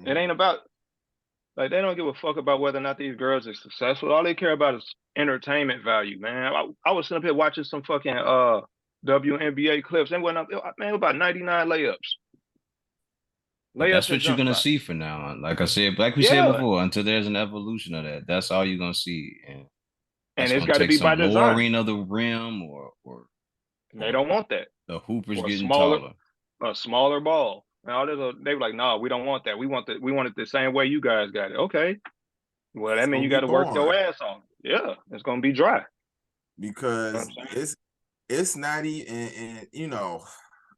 It ain't about like they don't give a fuck about whether or not these girls are successful. All they care about is entertainment value, man. I was sitting up here watching some fucking WNBA clips. They went up, man, about 99 layups, But layups that's and what you're jump gonna shots. see from now on. Like I said, like we said Yeah, before, until there's an evolution of that, that's all you're gonna see, and and that's it's gonna got to take be by some design. lowering of the rim, or And they or don't want that, the hoopers or getting taller. a smaller ball. And all this, they were like, no, we don't want that. We want it the same way you guys got it. Okay, well that It's means gonna you be got to work your boring ass off. Yeah, it's gonna be dry. You know because what I'm saying? it's not even, and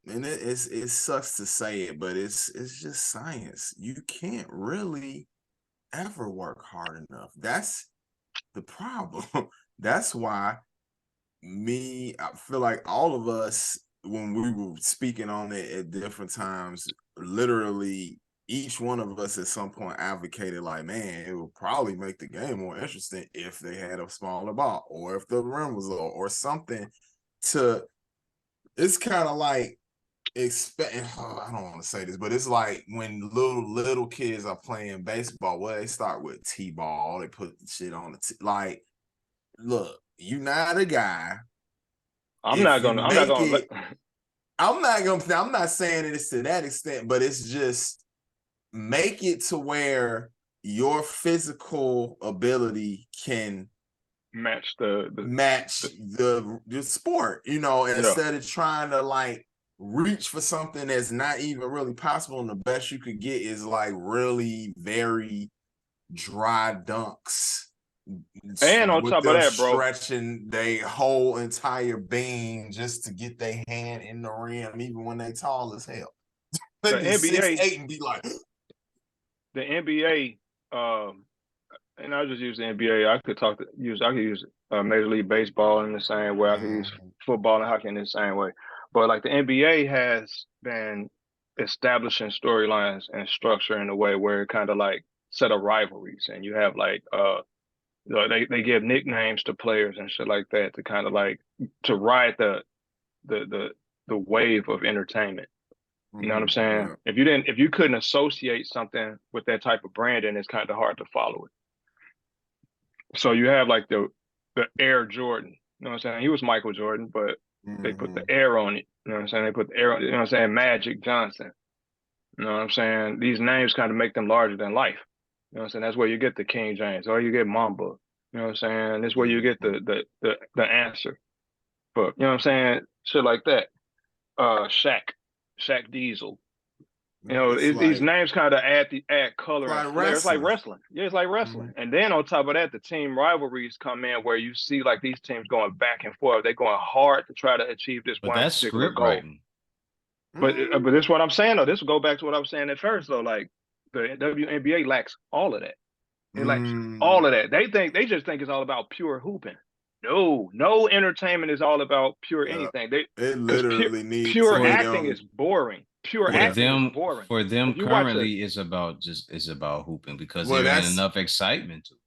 and it sucks to say it, but it's just science. You can't really ever work hard enough. That's the problem. That's why I feel like all of us, when we were speaking on it at different times, literally each one of us at some point advocated like, man, it would probably make the game more interesting if they had a smaller ball or if the rim was low or something to, it's kind of like I don't want to say this, but it's like when little kids are playing baseball, well, they start with T-ball, they put the shit on like, look, you're not a guy. If you I'm not make gonna let it, I'm not saying it's to that extent, but it's just make it to where your physical ability can match match the the sport, yeah. instead of trying to like reach for something that's not even really possible. And the best you could get is like really very dry dunks And on with top of them that, bro, stretching their whole entire being just to get their hand in the rim, even when they tall as hell. They the be six NBA, eight and be like, the NBA, and I'll just use the NBA. I could use Major League Baseball in the same way. I could use football and hockey in the same way. But like the NBA has been establishing storylines and structure in a way where it kind of like set up rivalries, and you have like they give nicknames to players and shit like that to kind of like to ride the the the wave of entertainment. You know what I'm saying? yeah. If you couldn't associate something with that type of branding, it's kind of hard to follow it. So you have like the Air Jordan. You know what I'm saying? He was Michael Jordan, but they put the air on it. You know what I'm saying? They put the air on, you know what I'm saying? Magic Johnson. You know what I'm saying? These names kind of make them larger than life. You know what I'm saying? That's where you get the King James, or you get Mamba. You know what I'm saying? That's where you get the answer. But you know what I'm saying? Shit like that. Shaq Diesel. You know, It's these like names kind of add color and flair. It's like wrestling. wrestling. Yeah, it's like wrestling. And then on top of that, the team rivalries come in where you see like these teams going back and forth. They're going hard to try to achieve this But one that's particular script goal. writing. But this is what I'm saying though. This will go back to what I was saying at first though. Like the WNBA lacks all of that. It lacks all of that. They just think it's all about pure hooping. No, no entertainment is all about pure Yeah, anything. They it because literally needs to pure be For acting them. is boring. Pure for Yeah. acting is them, boring. for them If you watch a currently, it's about hooping because Well, there ain't that's enough excitement to it.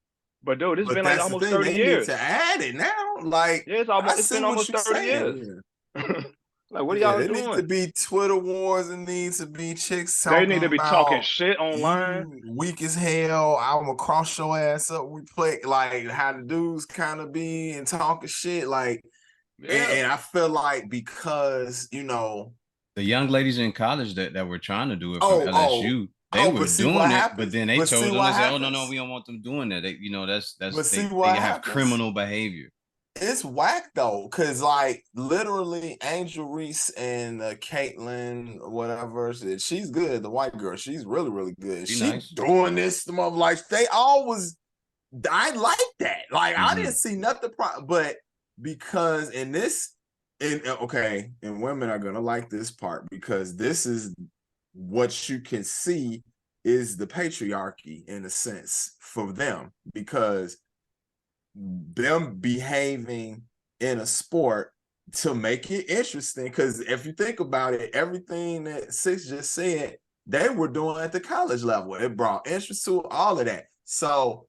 But dude, it's but been like that's the almost thing. 30 They need to years. add it now. Like Yeah, I it's see been what almost you're 30 years. saying. Like, what are Yeah, y'all there needs to doing? be Twitter wars and needs to be chicks They need talking to be talking about shit online. you weak as hell. I'm gonna cross your ass up. We play like how the dudes kind of be and talking shit. Like, Yeah. and I feel like because The young ladies in college that were trying to do it from oh, oh, LSU, they were but see what doing it, but happens. then they But see told them, they what said, "Oh no, no, happens. we don't want them doing that." That's But see they what have happens. criminal behavior. It's whack though, because like literally Angel Reese and Caitlyn, whatever, she's good. The white girl, she's really, really good. Be She nice. doing this, like they always. I like that. Like I didn't Hmm. see nothing, but because in this, okay, and women are gonna like this part because this is what you can see is the patriarchy in a sense for them because them behaving in a sport to make it interesting. Because if you think about it, everything that Six just said, they were doing at the college level. It brought interest to all of that. So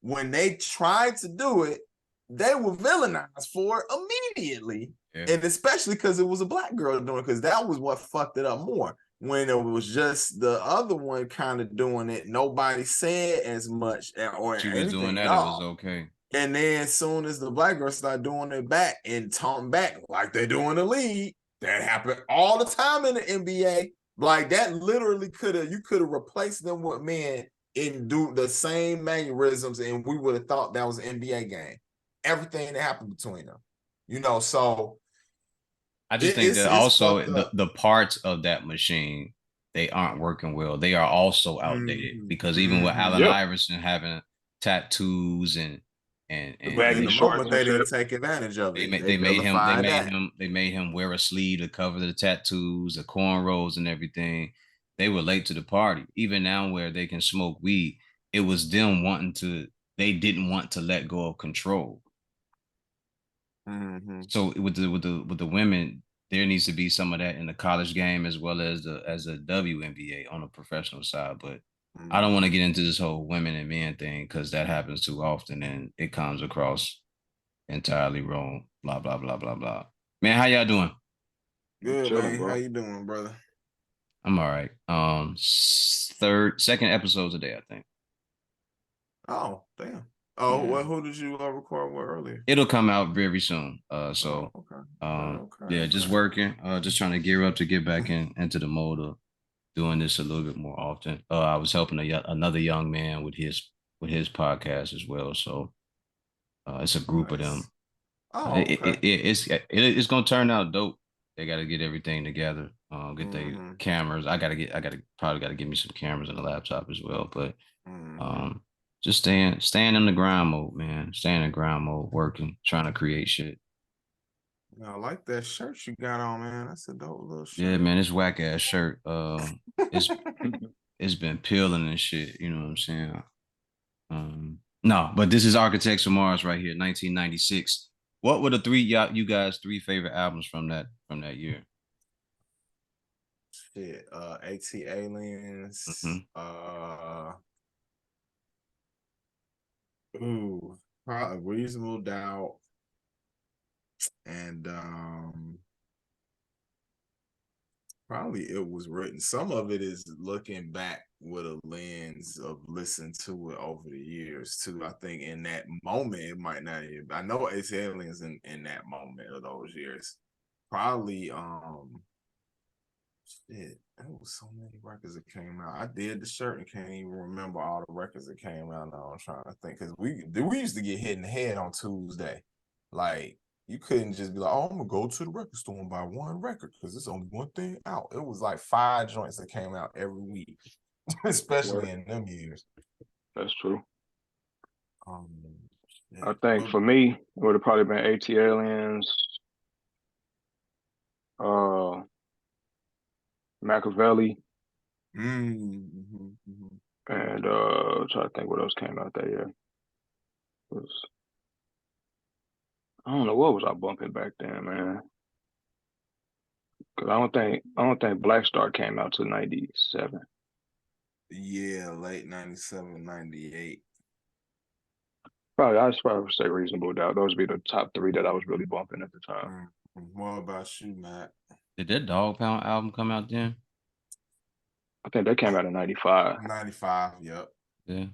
when they tried to do it, they were villainized for it immediately. Yeah. And especially because it was a black girl doing it, because that was what fucked it up more. when it was just the other one kind of doing it, nobody said as much or She was doing anything that, at it was all. okay. And then as soon as the black girl started doing it back and talking back like they do in the league, that happened all the time in the NBA. Like that literally you could have replaced them with men and do the same mannerisms, and we would have thought that was an NBA game. Everything that happened between them, so I just think that it's also fucked up. the parts of that machine, they aren't working well. They are also outdated because even with Allen Yep. Iverson having tattoos and The But in baggy the and shorts moment, and they didn't shit. take advantage of it. They they made him vilified that. they made him wear a sleeve to cover the tattoos, the cornrows and everything. They were late to the party. Even now where they can smoke weed, it was them they didn't want to let go of control. Mm-hmm. So with the women, there needs to be some of that in the college game as well as a WNBA on the professional side. But I don't want to get into this whole women and men thing because that happens too often and it comes across entirely wrong. Blah blah blah blah blah. Man, how y'all doing? Good, Chilling, man. How bro. you doing, brother? I'm all right. Second episode today, I think. Oh, damn. Oh, Yeah. well, who did you record with earlier? It'll come out very soon. Oh, okay. Yeah, just working. Just trying to gear up to get back into the mode of doing this a little bit more often. I was helping another young man with his podcast as well. So it's a group of them. Nice. Oh, okay. It's gonna turn out dope. They got to get everything together. Get their Mm-hmm. cameras. Probably got to get me some cameras and a laptop as well. But Mm-hmm. um, just staying in the grind mode, man. Staying in grind mode, working, trying to create shit. I like that shirt you got on, man. That's a dope little Yeah, shirt. man, this whack ass shirt. It's it's been peeling and shit. You know what I'm saying? No, but this is Architects of Mars right here, 1996. What were the you guys three favorite albums from that year? Shit. AT Aliens. Mm-hmm. Probably Reasonable Doubt. And probably It Was Written. Some of it is looking back with a lens of listening to it over the years too. I think in that moment it might not even, I know it's aliens in that moment of those years. Probably shit. There was so many records that came out. I did the shirt and can't even remember all the records that came out. Now I'm trying to think because we used to get hit in the head on Tuesday. Like you couldn't just be like, oh, I'm gonna go to the record store and buy one record because there's only one thing out. It was like 5 joints that came out every week, especially in them years. That's true. Yeah. I think for me, it would have probably been AT Aliens, uh, Machiavelli, and try to think what else came out that year. I don't know what was I bumping back then, man. Cause I don't think Black Star came out till '97. Yeah, late 97, 98. Probably I just probably would say Reasonable Doubt. Those would be the top three that I was really bumping at the time. What about you, Matt? Did that Dog Pound album come out then? I think that came out in '95. 95, yep. Yeah,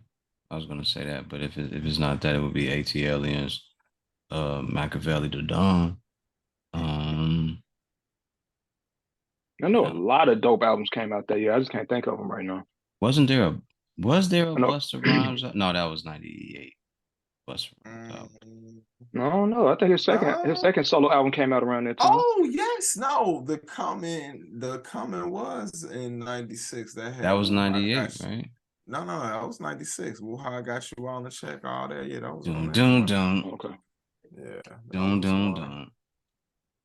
I was gonna say that, but if it's not that, it would be AT Aliens, Machiavelli the Dawn. I know a lot of dope albums came out that year. I just can't think of them right now. Wasn't there a was there a I know. Busta Rhymes? No, that was 98. Busta Rhymes album. No, no. I think his No. second solo album came out around that time. Oh yes, no. The coming was in 96. That That had was Woo I 98, Got You. right? No, that was 96. Woo I Got You on the check, all that. Yeah, that was on Doom that doom joint. doom Okay. Yeah, that doom was doom one. doom.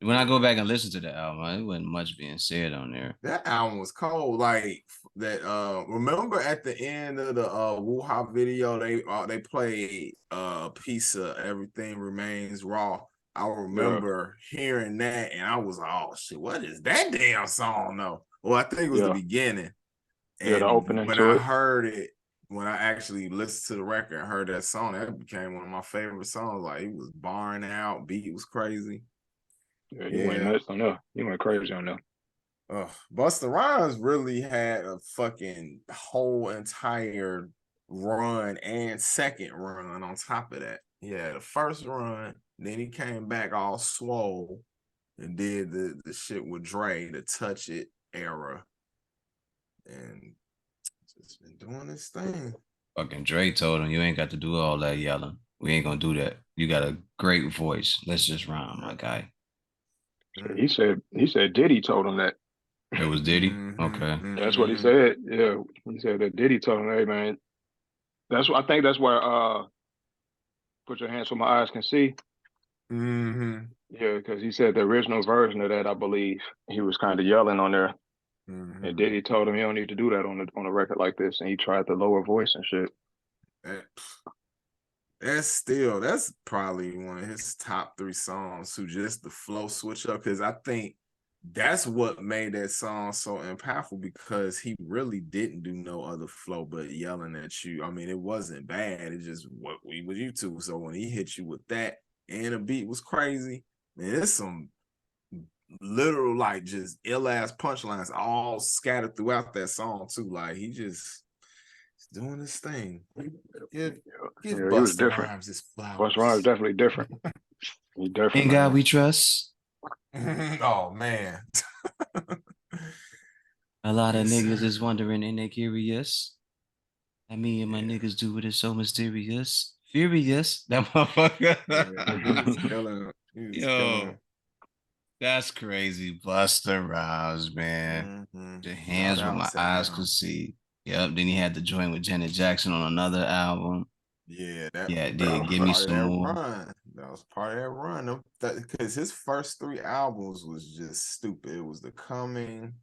When I go back and listen to the album, it wasn't much being said on there. That album was cold. Like that. Remember at the end of the Woo Ha video, they played a piece of Everything Remains Raw. I Yeah. remember hearing that, and I was like, "Oh shit, what is that damn song?" though? Well, I think it was the Yeah. beginning. Yeah. The And opening when to I it. heard it, when I actually listened to the record and heard that song, that became one of my favorite songs. Like it was barring out, beat was crazy. Yeah. You went Yeah. nuts on that. You went crazy on that. Busta Rhymes really had a fucking whole entire run and second run on top of that. He had the first run, then he came back all swole and did the shit with Dre, the Touch It era, and just been doing this thing. Fucking Dre told him, you ain't got to do all that yelling. We ain't gonna do that. You got a great voice. Let's just rhyme, my guy. He said Diddy told him that. It was Diddy? Okay. That's what he said. Yeah, he said that Diddy told him, "Hey man, that's what I think. That's where put your hands where my eyes can see." Yeah, because he said the original version of that, I believe, he was kind of yelling on there, and Diddy told him he don't need to do that on a record like this, and he tried the lower voice and shit. That's probably one of his top 3 songs. Who just the flow switch up, because I think that's what made that song so impactful, because he really didn't do no other flow but yelling at you. I mean, it wasn't bad. It just what we was used to. So when he hit you with that and the beat was crazy, man, there's some literal like just ill ass punchlines all scattered throughout that song too. Like he just doing his thing. Give he was Busta different. Rhymes his flowers. Busta Rhymes definitely different. He definitely. In God we trust. Oh man. A lot of niggas is wondering and they curious. I mean, and my niggas do it is so mysterious. Furious. That motherfucker. He was killing him. Yo, that's crazy. Busta Rhymes, man. The hands with my eyes could see. Yep. Then he had the joint with Janet Jackson on another album. Yeah, that did give me some more. Run. That was part of that run. Because his first 3 albums was just stupid. It was The Coming,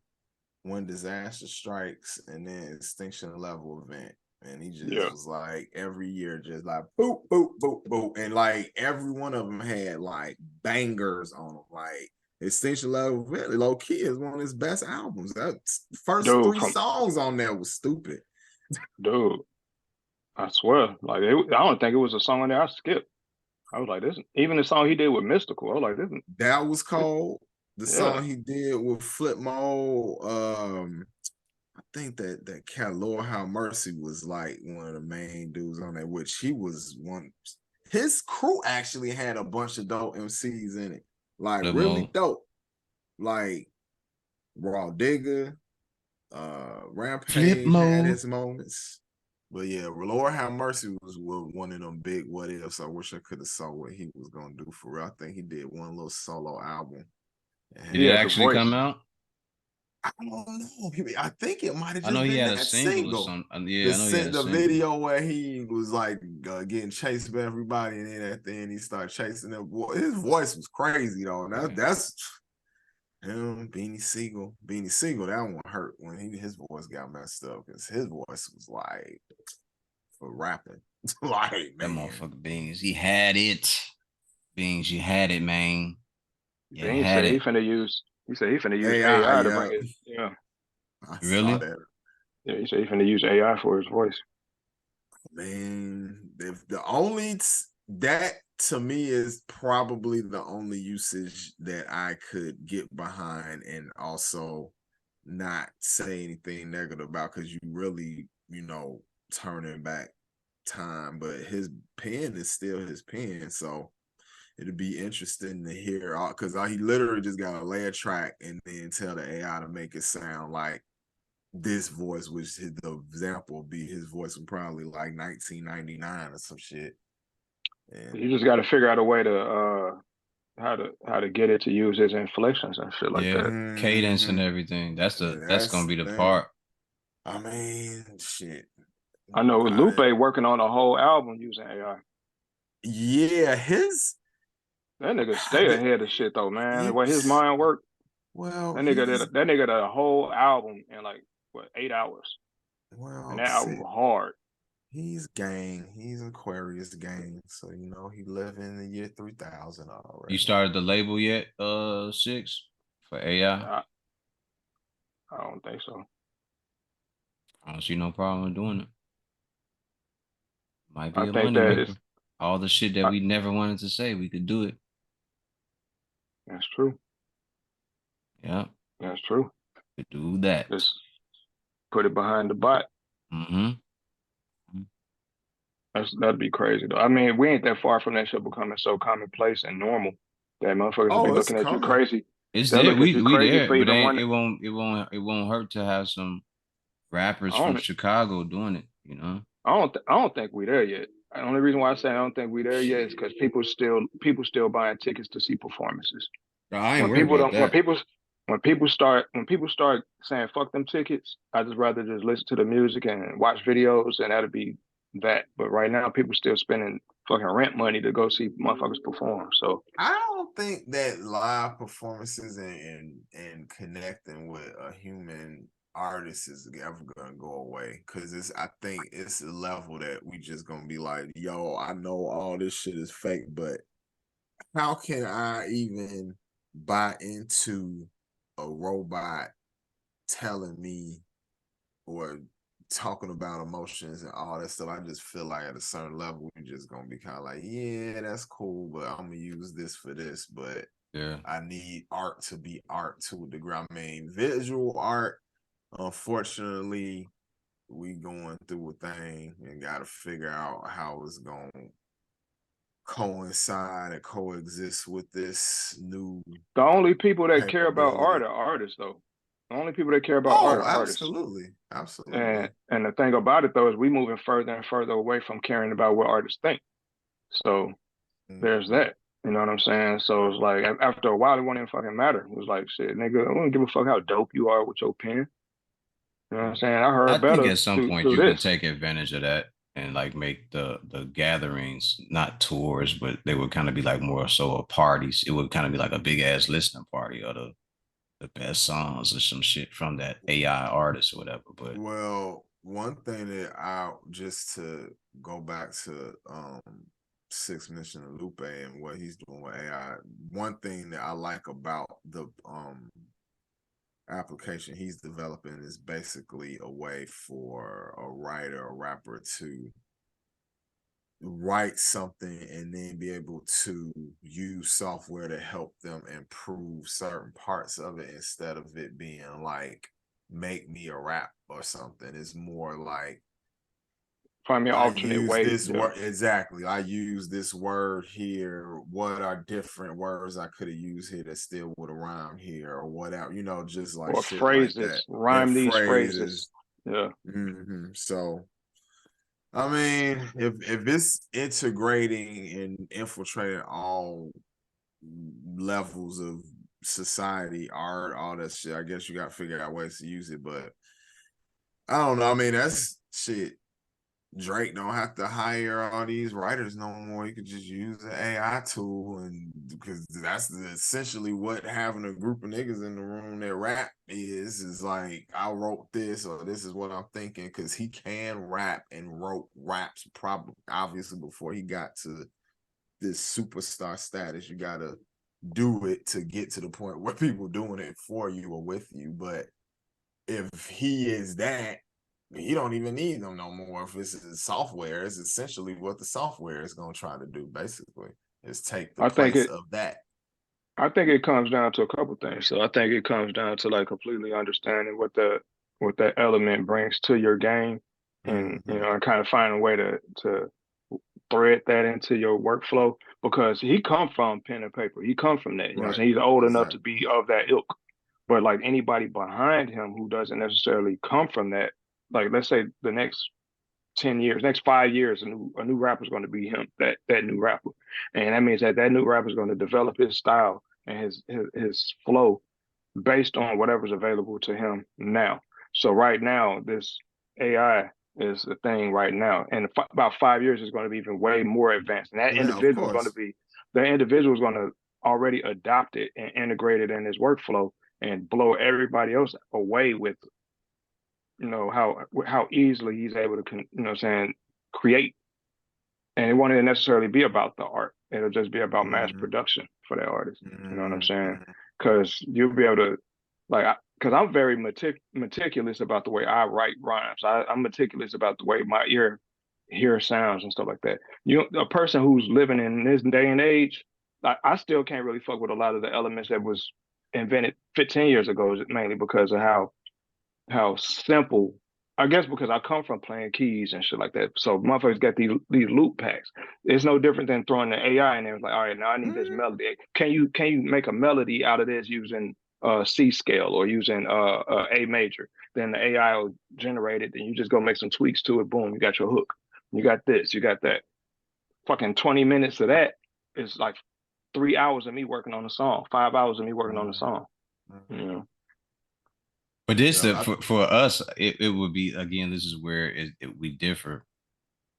When Disaster Strikes, and then Extinction Level Event. And he just was like every year, just like boop, boop, boop, boop. And like every one of them had like bangers on them. Like Extinction Level Event, low key is one of his best albums. That first 3 songs on there was stupid. Dude, I swear. Like I don't think it was a song on there I skipped. I was like, this even the song he did with Mystical. I was like, this that was cold. The song he did with Flip Mode, I think that cat Lord Have Mercy was like one of the main dudes on there, which he was one. His crew actually had a bunch of dope MCs in it, like Flip really Mode. dope, like Raw Digger, Rampage had his moments. But yeah, Lord Have Mercy was one of them big what ifs. I wish I could have saw what he was gonna do for real. I think he did one little solo album. Did it actually come out? I don't know. I think it might have just I know he been had that a single or something. Yeah, I know he had a the single. video where he was like getting chased by everybody, and then at the end he started chasing them. His voice was crazy though. That's him, Beanie Siegel. Beanie Siegel, that one hurt when his voice got messed up, because his voice was like for rapping. Like, that man. motherfucker Beans, he had it. Beans, you had it, man. Yeah, he said he finna use AI to bring it. Yeah. I really? saw that. Yeah, he said he finna use AI for his voice. Man, if the only that to me is probably the only usage that I could get behind and also not say anything negative about, because you really, turning back time. But his pen is still his pen, so it'd be interesting to hear, because he literally just got to lay a track and then tell the AI to make it sound like this voice, which the example would be his voice would probably like 1999 or some shit. And you just got to figure out a way to how to get it to use his inflections and shit like that. Cadence and everything. That's gonna be the part. I mean, shit. I know Lupe working on a whole album using AI. Yeah, that nigga stay ahead of shit though, man. The way his mind worked. Well, that nigga did a whole album in like 8 hours. Well, and that album was hard. He's gang. He's Aquarius gang. So he lived in the year 3000 already. You started the label yet, 6 for AI? I don't think so. I don't see no problem doing it. Might be a money maker. All the shit that we never wanted to say, we could do it. That's true. Yeah. That's true. To do that. Just put it behind the bot. Mm-hmm. That'd be crazy though. I mean, we ain't that far from that shit becoming so commonplace and normal that motherfuckers will be Oh, it's looking at you coming. crazy. It's They'll there. look at you We crazy there, for but even ain't one. it won't hurt to have some rappers I from don't. Chicago doing it, you know? I don't think we there yet. The only reason why I say I don't think we there yet is because people still buying tickets to see performances. No, I ain't When worried people about don't that. when people start saying fuck them tickets, I just rather just listen to the music and watch videos, and that'll be that. But right now, people still spending fucking rent money to go see motherfuckers perform. So I don't think that live performances and connecting with a human artist is ever gonna go away. Cause I think it's a level that we just gonna be like, yo, I know all this shit is fake, but how can I even buy into a robot telling me or talking about emotions and all that stuff? I just feel like at a certain level, we're just gonna be kind of like, yeah, that's cool, but I'm gonna use this for this. But Yeah. I need art to be art to a degree. I mean, visual art, unfortunately, we going through a thing and got to figure out how it's going to coincide and coexist with this new the only people that care about art capability. are artists, though. The only people that care about art Oh, are artists. absolutely, absolutely. And the thing about it though is we moving further and further away from caring about what artists think. So there's Mm-hmm. that. You know what I'm saying? So it's like after a while, it won't even fucking matter. It was like shit, nigga. I don't give a fuck how dope you are with your pen. You know what I'm saying? I I heard think better at some point through you can this. take advantage of that and like make the gatherings not tours, but they would kind of be like more so a parties. It would kind of be like a big ass listening party of the best songs or some shit from that AI artist or whatever. But Well, one thing that I just to go back to Six Mission Lupe and what he's doing with AI, one thing that I like about the application he's developing is basically a way for a writer or rapper to write something and then be able to use software to help them improve certain parts of it instead of it being like make me a rap or something. It's more like Find me an I alternate use way. this Yeah. word exactly. I use this word here. What are different words I could have used here that still would have rhymed here or whatever, just like Or shit like that. phrases. And Rhyme these phrases. phrases. Yeah. So I mean, if it's integrating and infiltrating all levels of society, art, all that shit, I guess you got to figure out ways to use it. But I don't know. I mean, that's shit. Drake don't have to hire all these writers no more. You could just use an AI tool, and because that's essentially what having a group of niggas in the room that rap is like I wrote this or this is what I'm thinking because he can rap and wrote raps probably obviously before he got to this superstar status. You gotta do it to get to the point where people doing it for you or with you. But if he is that, he don't even need them no more. If it's software, it's essentially what the software is going to try to do. Basically, is take the I think place it of that. I think it comes down to a couple things. So I think it comes down to like completely understanding what that element brings to your game, and Mm-hmm. and kind of find a way to thread that into your workflow because he come from pen and paper. He come from that. You know what I'm Right. saying? He's old enough to Exactly. be of that ilk. But like anybody behind him who doesn't necessarily come from that, like let's say the next 10 years, next 5 years, a new rapper is going to be him, that new rapper. And that means that new rapper is going to develop his style and his flow based on whatever's available to him now. So right now, this AI is a thing right now, and about 5 years is going to be even way more advanced. And Yeah, of course. the individual is going to already adopt it and integrate it in his workflow and blow everybody else away with how easily he's able to saying create, and it won't even necessarily be about the art. It'll just be about mass Mm-hmm. production for that artist. You know what I'm saying? Mm-hmm. Because you'll be able to because I'm very meticulous about the way I write rhymes. I'm meticulous about the way my ear hears sounds and stuff like that. A person who's living in this day and age, I still can't really fuck with a lot of the elements that was invented 15 years ago is mainly because of how simple. I guess because I come from playing keys and shit like that. So motherfuckers got these loop packs. It's no different than throwing the AI in there. It's like, all right, now I need this melody. Can you make a melody out of this using C scale or using A major? Then the AI will generate it. Then you just go make some tweaks to it. Boom, you got your hook. You got this. You got that. Fucking 20 minutes of that is like 3 hours of me working on the song. 5 hours of me working on the song. You know. But this for us, it would be, again, this is where we differ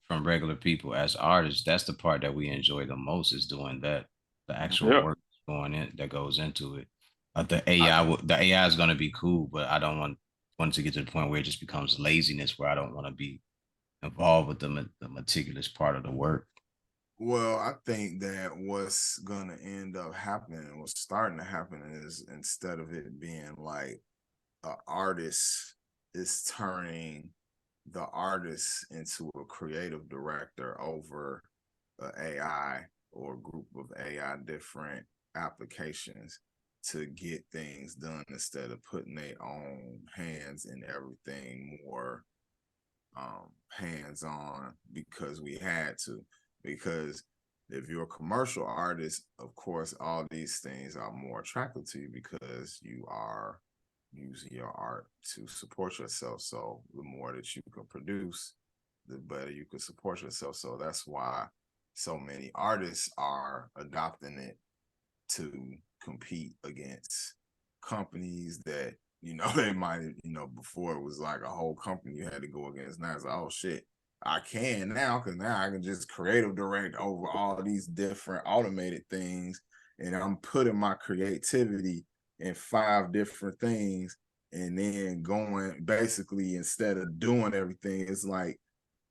from regular people as artists. That's the part that we enjoy the most, is doing that, the actual work going in that goes into it. The AI is going to be cool, but I don't want to get to the point where it just becomes laziness, where I don't want to be involved with the meticulous part of the work. Well, I think that what's going to end up happening, what's starting to happen, is instead of it being like an artist is turning the artist into a creative director over an AI or a group of AI different applications to get things done, instead of putting their own hands in everything more hands-on because we had to. Because if you're a commercial artist, of course, all these things are more attractive to you because you are using your art to support yourself. So the more that you can produce, the better you can support yourself. So that's why so many artists are adopting it to compete against companies that, you know, they might, you know, before it was like a whole company you had to go against. Now it's like, oh shit, I can now, because now I can just creative direct over all these different automated things, and I'm putting my creativity in 5 different things, and then going, basically, instead of doing everything, it's like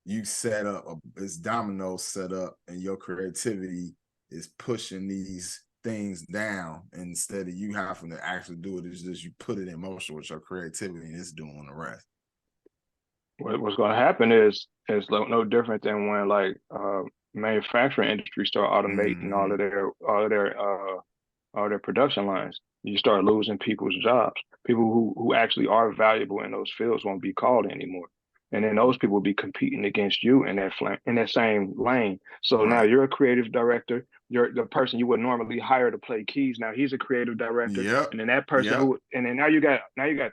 you set up it's dominoes set up, and your creativity is pushing these things down, and instead of you having to actually do it, it's just you put it in motion with your creativity, and it's doing the rest. What's going to happen is no different than when like manufacturing industry start automating all their production lines. You start losing people's jobs. People who actually are valuable in those fields won't be called anymore. And then those people will be competing against you in that same lane. So now you're a creative director. You're the person you would normally hire to play keys. Now he's a creative director. And then that person and then now you got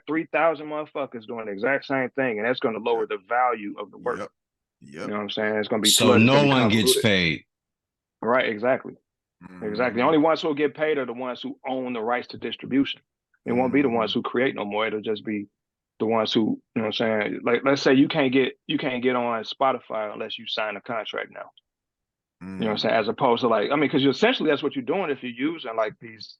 3,000 motherfuckers doing the exact same thing, and that's going to lower the value of the work. You know what I'm saying? It's going to be so no one gets paid. Right, exactly. Exactly. The only ones who will get paid are the ones who own the rights to distribution. It won't be the ones who create no more. It'll just be the ones who, you know what I'm saying? Like, let's say you can't get on Spotify unless you sign a contract now. You know what I'm saying? As opposed to like, I mean, because essentially that's what you're doing if you're using like these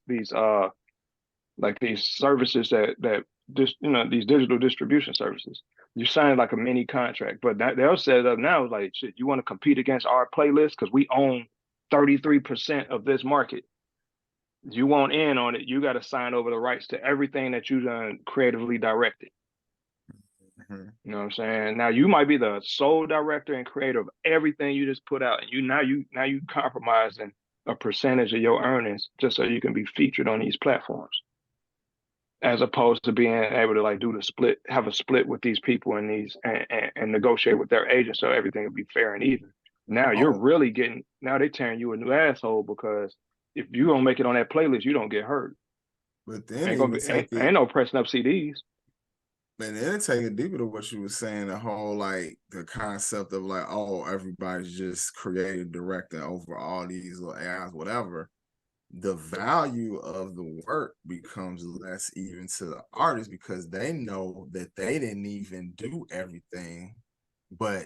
services that just, you know, these digital distribution services. You sign like a mini contract, but they'll set it up now like, shit, you want to compete against our playlist because we own 33% of this market. You want in on it, you got to sign over the rights to everything that you done creatively directed. You know what I'm saying? Now you might be the sole director and creator of everything you just put out, and you compromising a percentage of your earnings just so you can be featured on these platforms, as opposed to being able to like have a split with these people and and negotiate with their agents so everything will be fair and even. Now you're really now they're tearing you a new asshole, because if you don't make it on that playlist, you don't get heard. But then ain't no pressing up CDs. And then take it deeper to what you were saying, the whole like the concept of like, oh, everybody's just creative directing over all these little AIs, whatever. The value of the work becomes less even to the artist, because they know that they didn't even do everything. But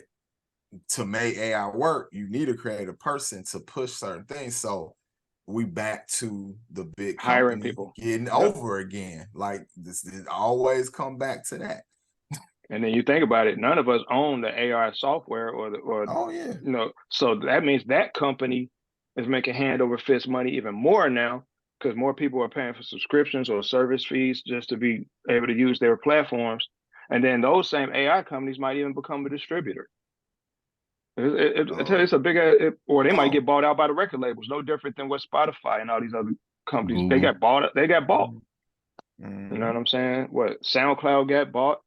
to make AI work, you need a creative person to push certain things. So we back to the big hiring people getting over again. Like this always come back to that. And then you think about it, none of us own the AI software you know, so that means that company is making hand over fist money even more now, because more people are paying for subscriptions or service fees just to be able to use their platforms. And then those same AI companies might even become a distributor. It's a big, or they might get bought out by the record labels. No different than what Spotify and all these other companies, Google. They got bought. You know what I'm saying? What SoundCloud got bought,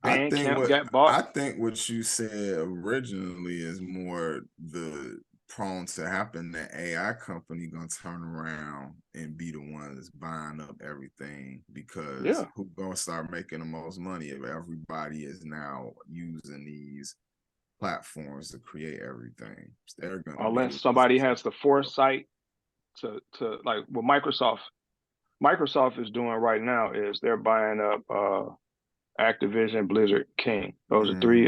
Bandcamp got bought. I think what you said originally is more the prone to happen. The AI company gonna turn around and be the one that's buying up everything, because Yeah, who gonna start making the most money if everybody is now using these platforms to create everything? They're gonna be the unless ones somebody that's has the foresight to like what Microsoft is doing right now is they're buying up Activision, Blizzard, King. Those are three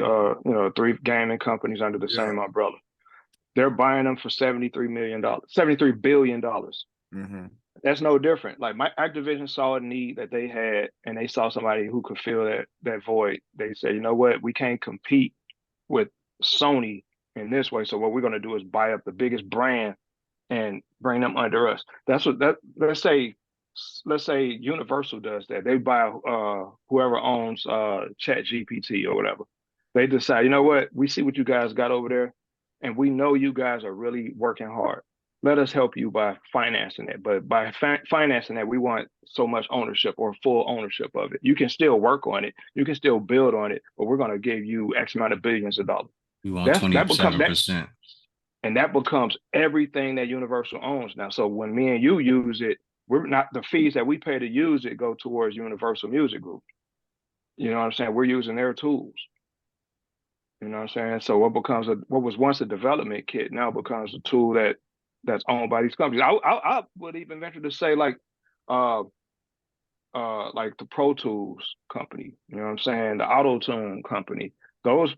three gaming companies under the yeah. same umbrella. They're buying them for $73 million, $73 billion. Mm-hmm. That's no different. Like my Activision saw a need that they had, and they saw somebody who could fill that void. They said, you know what, we can't compete with Sony in this way. So what we're going to do is buy up the biggest brand and bring them under us. That's what that. Let's say Universal does that. They buy whoever owns Chat GPT or whatever. They decide, you know what, we see what you guys got over there, and we know you guys are really working hard. Let us help you by financing it. But by financing that, we want so much ownership or full ownership of it. You can still work on it, you can still build on it, but we're going to give you X amount of billions of dollars. We want That becomes that 27%. and that becomes everything that Universal owns now. So when me and you use it, we're not the fees that we pay to use it go towards Universal Music Group. You know what I'm saying? We're using their tools. You know what I'm saying? So what was once a development kit now becomes a tool that's owned by these companies. I would even venture to say uh like the Pro Tools company, you know what I'm saying? The Auto Tune company. Those are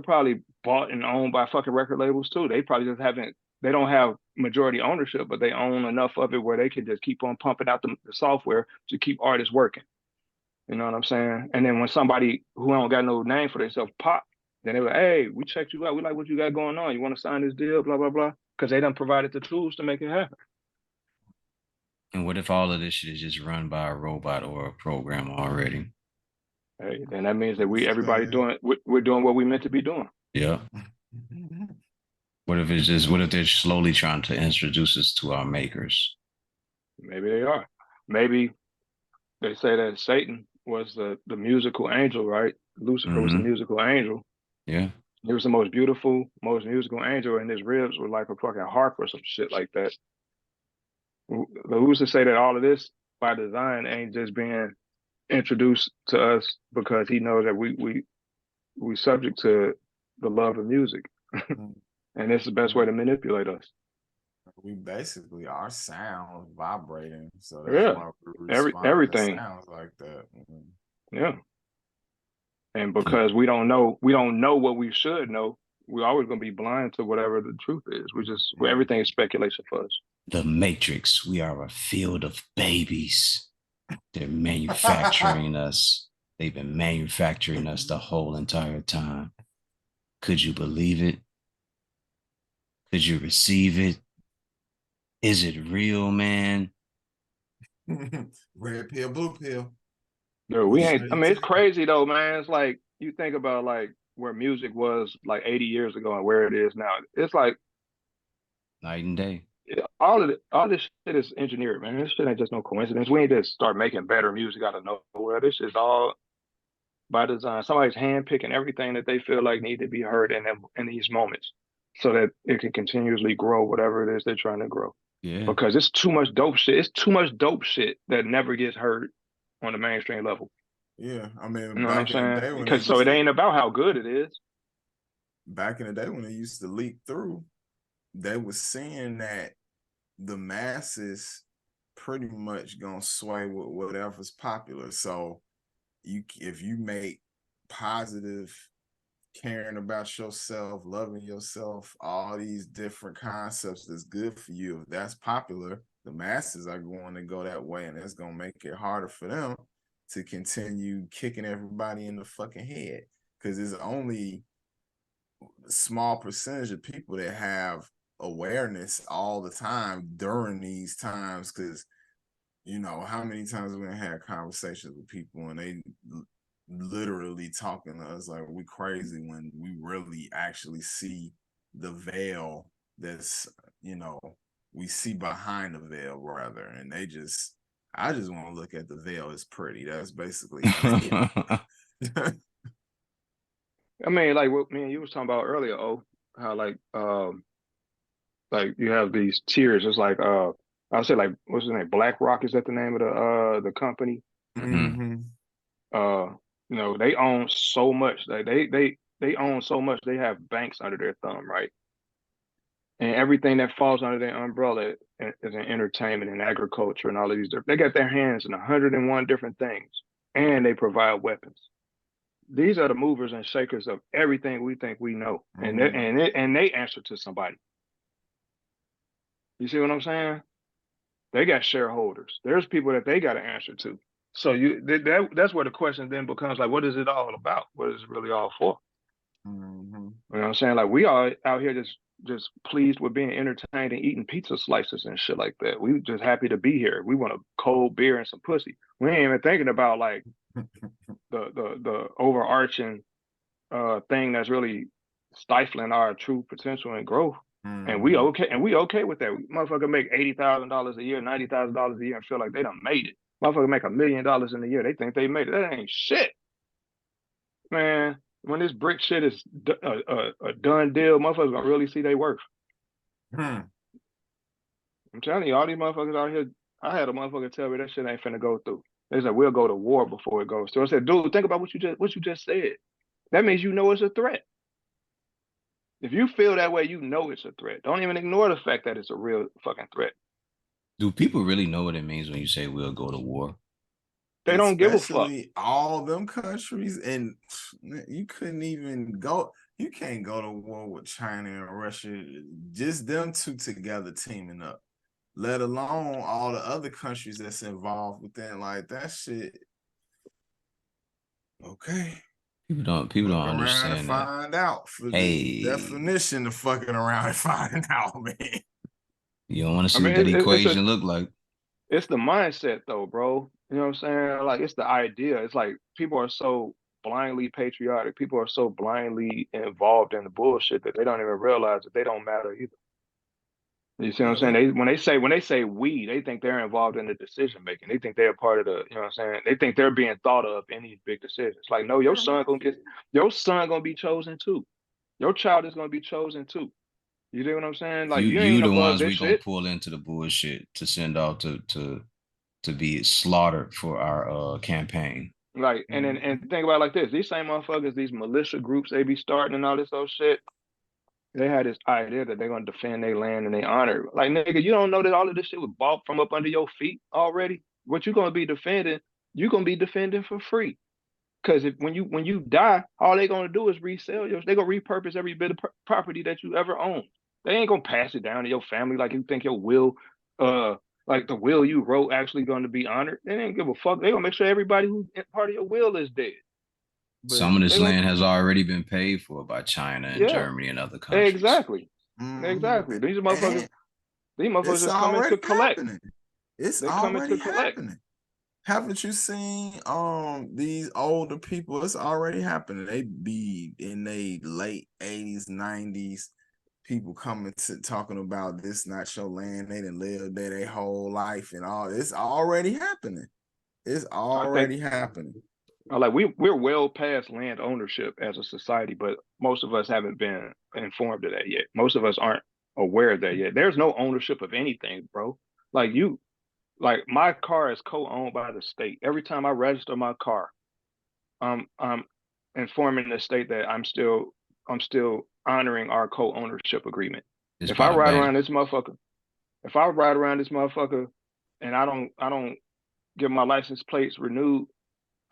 probably bought and owned by fucking record labels too. They probably just haven't they don't have majority ownership, but they own enough of it where they can just keep on pumping out the software to keep artists working. You know what I'm saying? And then when somebody who don't got no name for themselves pop, then they're like, hey, we checked you out. We like what you got going on. You want to sign this deal? Blah, blah, blah. Because they done provided the tools to make it happen. And what if all of this shit is just run by a robot or a program already? Hey, then that means that everybody Sad. we're doing what we meant to be doing. Yeah. What if they're slowly trying to introduce us to our makers? Maybe they are. Maybe they say that Satan was the musical angel, right? Lucifer was the Mm-hmm. musical angel. Yeah. He was the most beautiful, most musical angel, and his ribs were like a fucking harp or some shit like that. Who's to say that all of this by design ain't just being introduced to us because he knows that we subject to the love of music, and it's the best way to manipulate us. We basically our sound vibrating, so that's Yeah, why we respond to everything. sounds like that. Yeah, and because we don't know what we should know, we're always gonna be blind to whatever the truth is. Everything is speculation for us. The Matrix. We are a field of babies. They're manufacturing us. They've been manufacturing us the whole entire time. Could you believe it? Could you receive it? Is it real, man? Red pill, blue pill. Dude, we Which ain't. are I you mean, it's taking? crazy though, man. It's like you think about like where music was like 80 years ago and where it is now. It's like Night and day. all this shit is engineered, man. This shit ain't just no coincidence. We ain't just start making better music out of nowhere. This is all by design. Somebody's handpicking everything that they feel like need to be heard in these moments, so that it can continuously grow whatever it is they're trying to grow. Yeah. Because it's too much dope shit. It's too much dope shit that never gets heard on the mainstream level. Yeah, I mean, You know what I'm back in the saying? day when they Because so used it to, ain't about how good it is. back in the day when they used to leak through, they was saying that the masses pretty much gonna sway with whatever's popular. So if you make positive, caring about yourself, loving yourself, all these different concepts that's good for you, if that's popular, the masses are going to go that way, and it's gonna make it harder for them to continue kicking everybody in the fucking head, because it's only a small percentage of people that have awareness all the time during these times. Because how many times we had conversations with people and they literally talking to us like we crazy when we really actually see the veil that's we see behind the veil rather, and they just I just want to look at the veil. It's pretty. That's basically it. I mean, like what me and you was talking about earlier, how like you have these tiers. It's like I'll say like what's his name? BlackRock, is that the name of the company? Mm-hmm. You know, they own so much. Like they own so much, they have banks under their thumb, right? And everything that falls under their umbrella is in entertainment and agriculture and all of these different. They got their hands in 101 different things, and they provide weapons. These are the movers and shakers of everything we think we know, and they answer to somebody. You see what I'm saying? They got shareholders. There's people that they got to answer to. So that's where the question then becomes like, what is it all about? What is it really all for? Mm-hmm. You know what I'm saying? Like we are out here just pleased with being entertained and eating pizza slices and shit like that. We just happy to be here. We want a cold beer and some pussy. We ain't even thinking about like the overarching thing that's really stifling our true potential and growth. And we okay with that. Motherfucker make $80,000 a year, $90,000 a year, and feel like they done made it. Motherfucker make $1 million in a year, they think they made it. That ain't shit, man. When this brick shit is a done deal, motherfuckers gonna really see they worth. I'm telling you, all these motherfuckers out here. I had a motherfucker tell me that shit ain't finna go through. They said we'll go to war before it goes through. I said, dude, think about what you just said. That means you know it's a threat. If you feel that way, you know it's a threat. Don't even ignore the fact that it's a real fucking threat. Do people really know what it means when you say we'll go to war? They don't give a fuck. Especially all them countries, and you couldn't even go. You can't go to war with China and Russia. Just them two together teaming up, let alone all the other countries that's involved within. Like that shit. Okay. People don't Fucking around and understand that. find out for the Hey, definition of fucking around and finding out, man. you don't want to I see what mean, that equation look like. it's the mindset though, bro. You know what I'm saying? Like it's the idea. It's like people are so blindly patriotic. People are so blindly involved in the bullshit that they don't even realize that they don't matter either. You see what I'm saying? When they say we, they think they're involved in the decision making. They think they're part of the, you know what I'm saying? They think they're being thought of in these big decisions. Like, no, your son gonna be chosen too. Your child is gonna be chosen too. You know what I'm saying? Like you You ain't the above ones this we gonna shit. pull into the bullshit to send off to be slaughtered for our campaign. Like, and think about it like this: these same motherfuckers, these militia groups, they be starting and all this old shit. They had this idea that they're gonna defend their land and they honor. Like, nigga, you don't know that all of this shit was bought from up under your feet already. What you gonna be defending? You gonna be defending for free. Because if when you die, all they gonna do is resell yours. They gonna repurpose every bit of property that you ever owned. They ain't gonna pass it down to your family like you think your will, uh, like the will you wrote actually gonna be honored. They ain't give a fuck. They gonna make sure everybody who's part of your will is dead. But Some of they this gonna, land has already been paid for by China and yeah, Germany and other countries. exactly, Mm-hmm. exactly. And These motherfuckers it's just coming to already collect. happening. It's They coming to already collect. happening. Haven't you seen these older people? It's already happening. They be in their late 80s, 90s. People coming to talking about this not your land. They didn't live there their whole life and all. It's already happening. It's I think already happening. like we're well past land ownership as a society, but most of us haven't been informed of that yet. Most of us aren't aware of that yet. There's no ownership of anything, bro. Like like my car is co-owned by the state. Every time I register my car, I'm informing the state that I'm still honoring our co-ownership agreement. It's If I by the ride bank. around this motherfucker, if I ride around this motherfucker and I don't get my license plates renewed,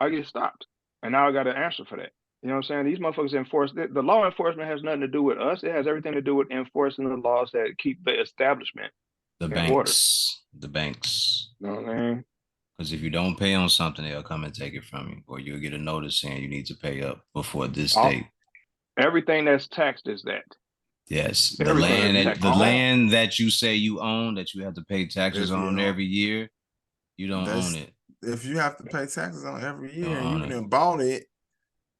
I get stopped. And now I got to answer for that. You know what I'm saying? These motherfuckers enforce the law enforcement has nothing to do with us. It has everything to do with enforcing the laws that keep the establishment The in order. banks. The banks. You know what I mean? Because if you don't pay on something, they'll come and take it from you, or you'll get a notice saying you need to pay up before this All, date. everything that's taxed is that. Yes, Everything that's taxed the is that. land that you say you own, that you have to pay taxes If you on don't, every year, you don't own that's it. if you have to pay taxes on every You don't year and own you it. done bought it,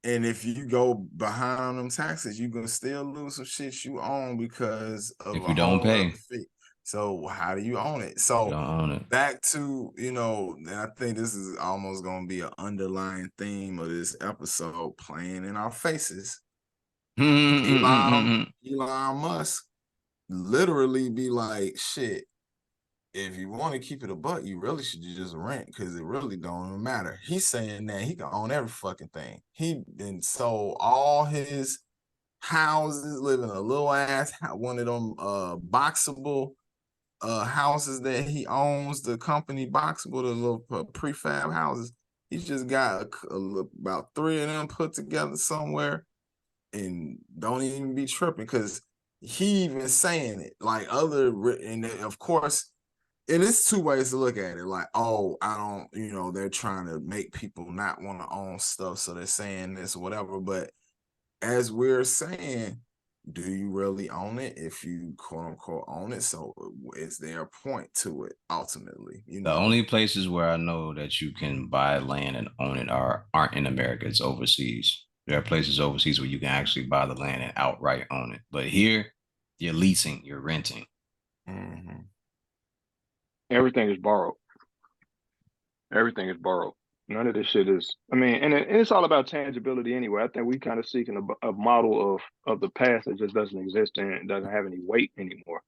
and if you go behind on them taxes, you gonna still lose some shit you own because of If a you don't whole other pay, fee. So how do you own it? You So don't own it. back to, and I think this is almost going to be an underlying theme of this episode, playing in our faces. Elon Musk literally be like, shit, if you want to keep it a buck, you really should just rent because it really don't even matter. He's saying that he can own every fucking thing. He then sold all his houses, live in a little ass one of them boxable houses that he owns, the company boxable, the little prefab houses. He's just got about 3 of them put together somewhere, and don't even be tripping because he even saying it like and of course it is 2 ways to look at it. Like, oh, I don't, they're trying to make people not want to own stuff, so they're saying this or whatever. But as we're saying, do you really own it if you quote unquote own it? So is there a point to it ultimately? The only places where I know that you can buy land and own it aren't in America. It's overseas. There are places overseas where you can actually buy the land and outright own it. But here, you're leasing, you're renting. Mm-hmm. Everything is borrowed. Everything is borrowed. None of this shit is. I mean, and it's all about tangibility anyway. I think we kind of seeking a model of the past that just doesn't exist and it doesn't have any weight anymore.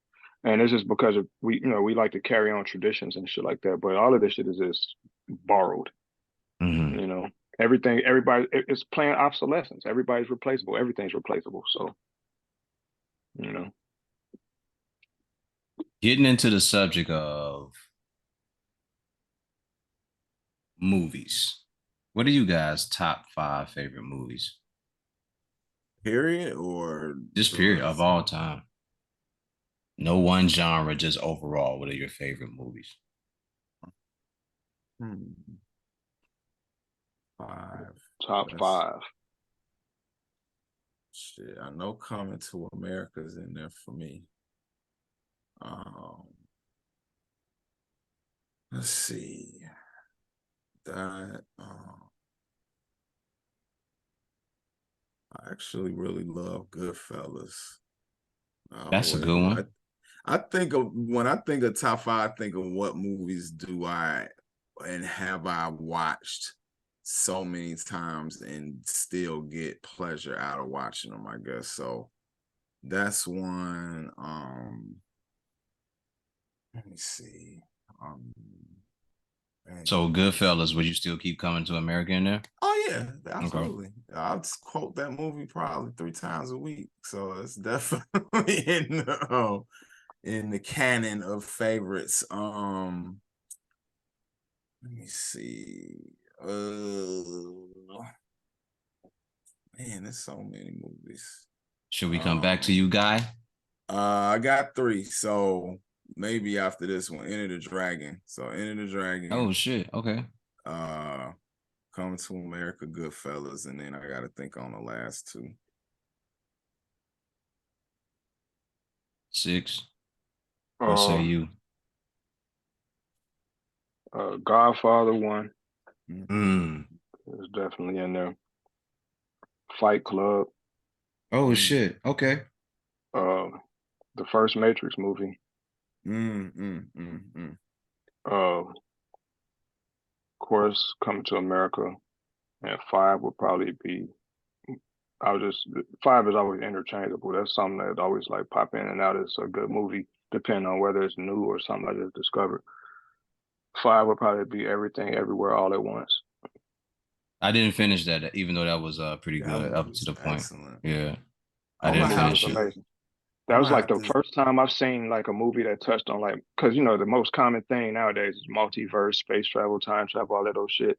And it's just because of we like to carry on traditions and shit like that. But all of this shit is just borrowed. Mm-hmm. Everybody, it's playing obsolescence. Everybody's replaceable. Everything's replaceable. So, Getting into the subject of movies, what are you guys' top 5 favorite movies? Period or Just period of all time. No one genre, just overall. What are your favorite movies? 5. Top 5. Shit, I know Coming to America's in there for me. Let's see. That I actually really love Goodfellas. That's a good one. I think of when I think of top 5, I think of what movies do I and have I watched so many times and still get pleasure out of watching them, I guess. So that's one. Let me see. So Goodfellas, would you still keep Coming to America in there? Oh yeah, absolutely. Okay. I'll just quote that movie probably 3 times a week. So it's definitely in the canon of favorites. Let me see. Man, there's so many movies. Should we come back to you, Guy? I got 3. So maybe after this one, Enter the Dragon. So Enter the Dragon. Oh shit. Okay. Coming to America, Goodfellas, and then I got to think on the last 2. 6. What say you? Godfather 1 is definitely in there. Fight Club. Oh shit. Okay. The first Matrix movie. Of course, Coming to America, and 5 would probably be. 5 is always interchangeable. That's something that always like pop in and out. It's a good movie, depending on whether it's new or something I just discovered. 5 would probably be Everything Everywhere All at Once. I didn't finish that, even though that was pretty good up to the point. Excellent. Yeah, I didn't finish it. Amazing. That was like the first time I've seen like a movie that touched on like, because the most common thing nowadays is multiverse, space travel, time travel, all that old shit.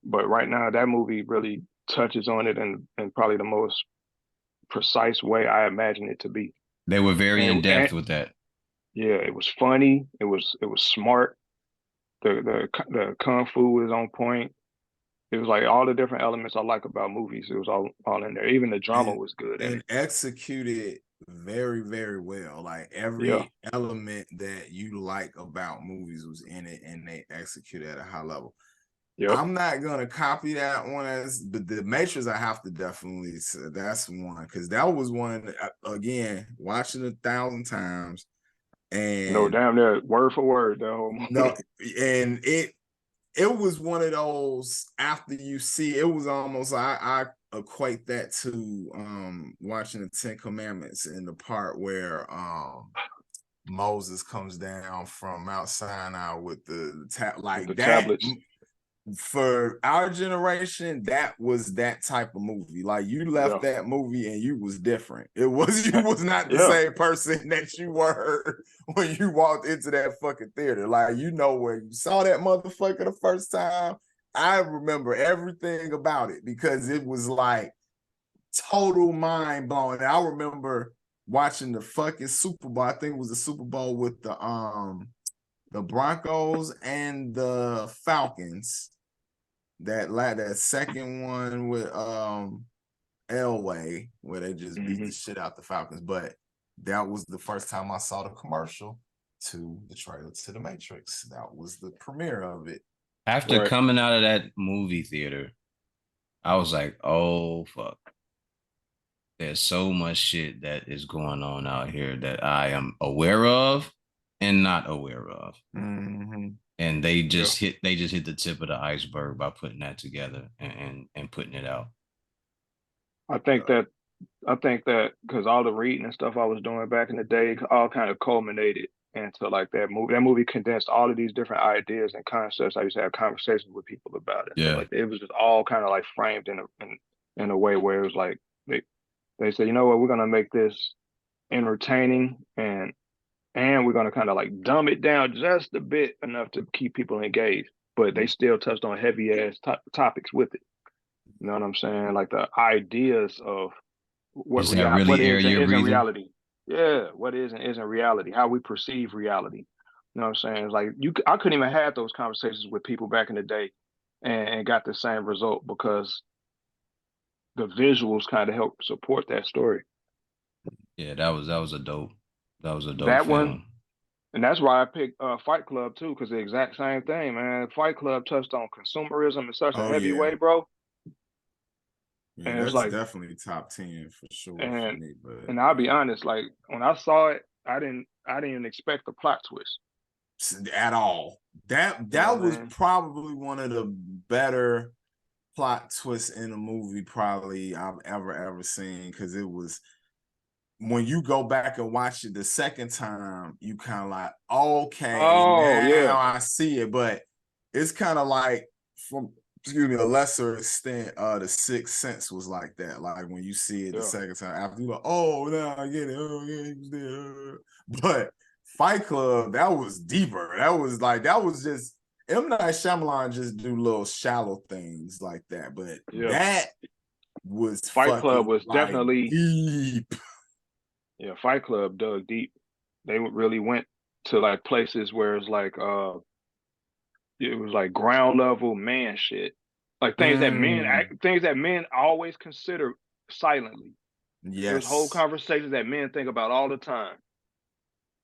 But right now, that movie really touches on it in probably the most precise way I imagine it to be. They were very in depth with that. Yeah, it was funny. It was smart. The kung fu was on point. It was like all the different elements I like about movies. It was all in there. Even the drama was good and executed very, very well. Like every element that you like about movies was in it, and they executed at a high level. Yep. I'm not gonna copy that one but the Matrix I have to definitely say that's one because that was one again watching 1,000 times. No, And damn near word for word that whole no, movie. and it was one of those, after you see it was almost, I equate that to watching the Ten Commandments, in the part where Moses comes down from Mount Sinai with the With like the that. tablets. For our generation, that was that type of movie. Like, you left Yeah. that movie and you was different. You was not the Yeah. same person that you were when you walked into that fucking theater. Like, where you saw that motherfucker the first time, I remember everything about it, because it was like total mind blowing. And I remember watching the fucking Super Bowl. I think it was the Super Bowl with the Broncos and the Falcons. That second one with Elway, where they just beat the shit out the Falcons. But that was the first time I saw the commercial to the trailer to The Matrix. That was the premiere of it. After coming out of that movie theater, I was like, oh fuck. There's so much shit that is going on out here that I am aware of and not aware of. Mm-hmm. And they just hit the tip of the iceberg by putting that together and putting it out. I think that because all the reading and stuff I was doing back in the day all kind of culminated into like that movie. That movie condensed all of these different ideas and concepts. I used to have conversations with people about it. So Yeah. like it was just all kind of like framed in a way where it was like they said, you know what, we're gonna make this entertaining and we're gonna kind of like dumb it down just a bit enough to keep people engaged. But they still touched on heavy ass topics with it. You know what I'm saying? Like the ideas of Is that really what air is and you're isn't breathing? reality. Yeah, what is and isn't reality. How we perceive reality. You know what I'm saying? It's like I couldn't even have those conversations with people back in the day, and got the same result because the visuals kind of help support that story. Yeah, that was a dope That one, film. and that's why I picked Fight Club too, because the exact same thing, man. Fight Club touched on consumerism in such a Oh heavy yeah. way, bro. Yeah, And it's that's like, definitely top 10 for sure for and me. But and I'll be yeah, honest, like when I saw it, I didn't even expect the plot twist at all. You know That what I was mean? probably one of the better plot twists in a movie probably I've ever seen, because it was, when you go back and watch it the second time, you kind of like, okay, Oh now yeah, I see it. But it's kind of like, from, excuse me, a lesser extent, the Sixth Sense was like that. Like when you see it the yeah. second time, after you're like, oh, now I get it. Oh yeah, he was there. But Fight Club, that was deeper. That was just, M. Night Shyamalan just do little shallow things like that. But Yeah. that was Fight Club fucking was like definitely deep. yeah. Fight Club dug deep. They really went to like places where it's like it was like ground level man shit, like things that men always consider silently. It was whole Yes. conversations that men think about all the time.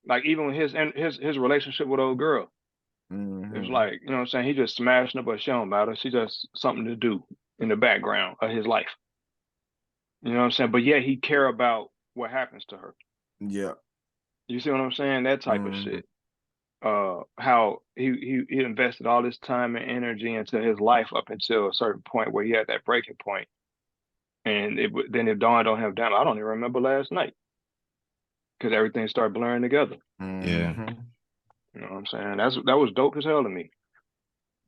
Like even with his relationship with old girl, it was Mm-hmm. like, you know what I'm saying, he just smashing her, but she don't matter. She just something to do in the background of his life. You know what I'm saying? But yeah, he care about what happens to her. Yeah. You see what I'm saying? That type of Mm-hmm. shit. How he invested all this time and energy into his life up until a certain point where he had that breaking point, and then it dawned on him, damn, I don't even remember last night because everything started blurring together. Yeah. Mm-hmm. You know what I'm saying? That was dope as hell to me.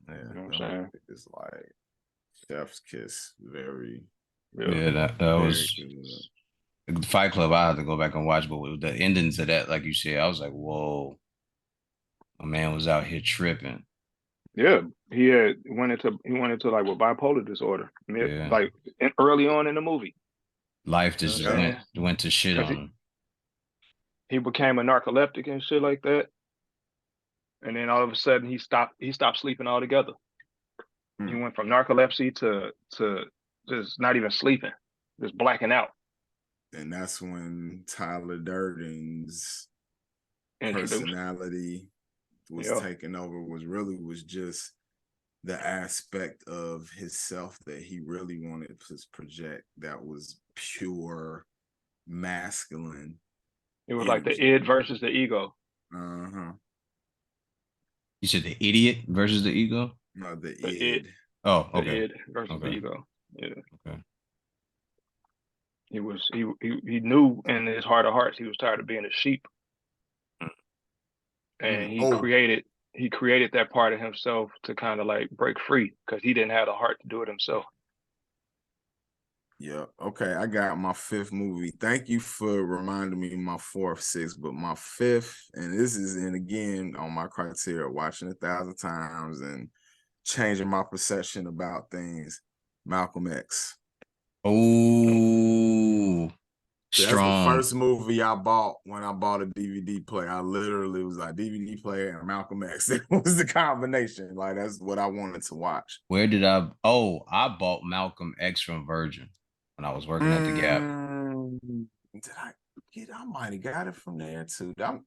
Yeah. You know what That I'm saying? movie is like chef's kiss. Very, Yeah. Yeah, that very was good. Fight Club. I had to go back and watch, but with the ending to that, like you said, I was like, whoa, my man was out here tripping. Yeah, he went into like with bipolar disorder, Yeah. like early on in the movie. Life You know just what I'm Yeah. saying? went to shit Because on him. he became a narcoleptic and shit like that, and then all of a sudden he stopped sleeping altogether. He Mm. went from narcolepsy to just not even sleeping, just blacking out. And that's when Tyler Durden's Introduced. personality was Yeah, taken over, was just the aspect of himself that he really wanted to project, that was pure masculine it was like the energy. id versus the ego. Uh-huh. You said The Idiot versus the Ego? No, the The id, Oh, the okay. id versus the Okay. ego. Yeah, Okay. he knew in his heart of hearts he was tired of being a sheep, and Oh, he created that part of himself to kind of like break free because he didn't have the heart to do it himself. yeah. Okay, I got my fifth movie. Thank you for reminding me of my fourth, sixth, but my fifth, and this is, and again, on my criteria, watching 1,000 times and changing my perception about things. Malcolm X. Oh, So that's the strong. first movie I bought when I bought a DVD player. I literally was like DVD player and Malcolm X. It was the combination. Like that's what I wanted to watch. Where did I? Oh, I bought Malcolm X from Virgin when I was working at the Gap. Did I get? I might have got it from there too. One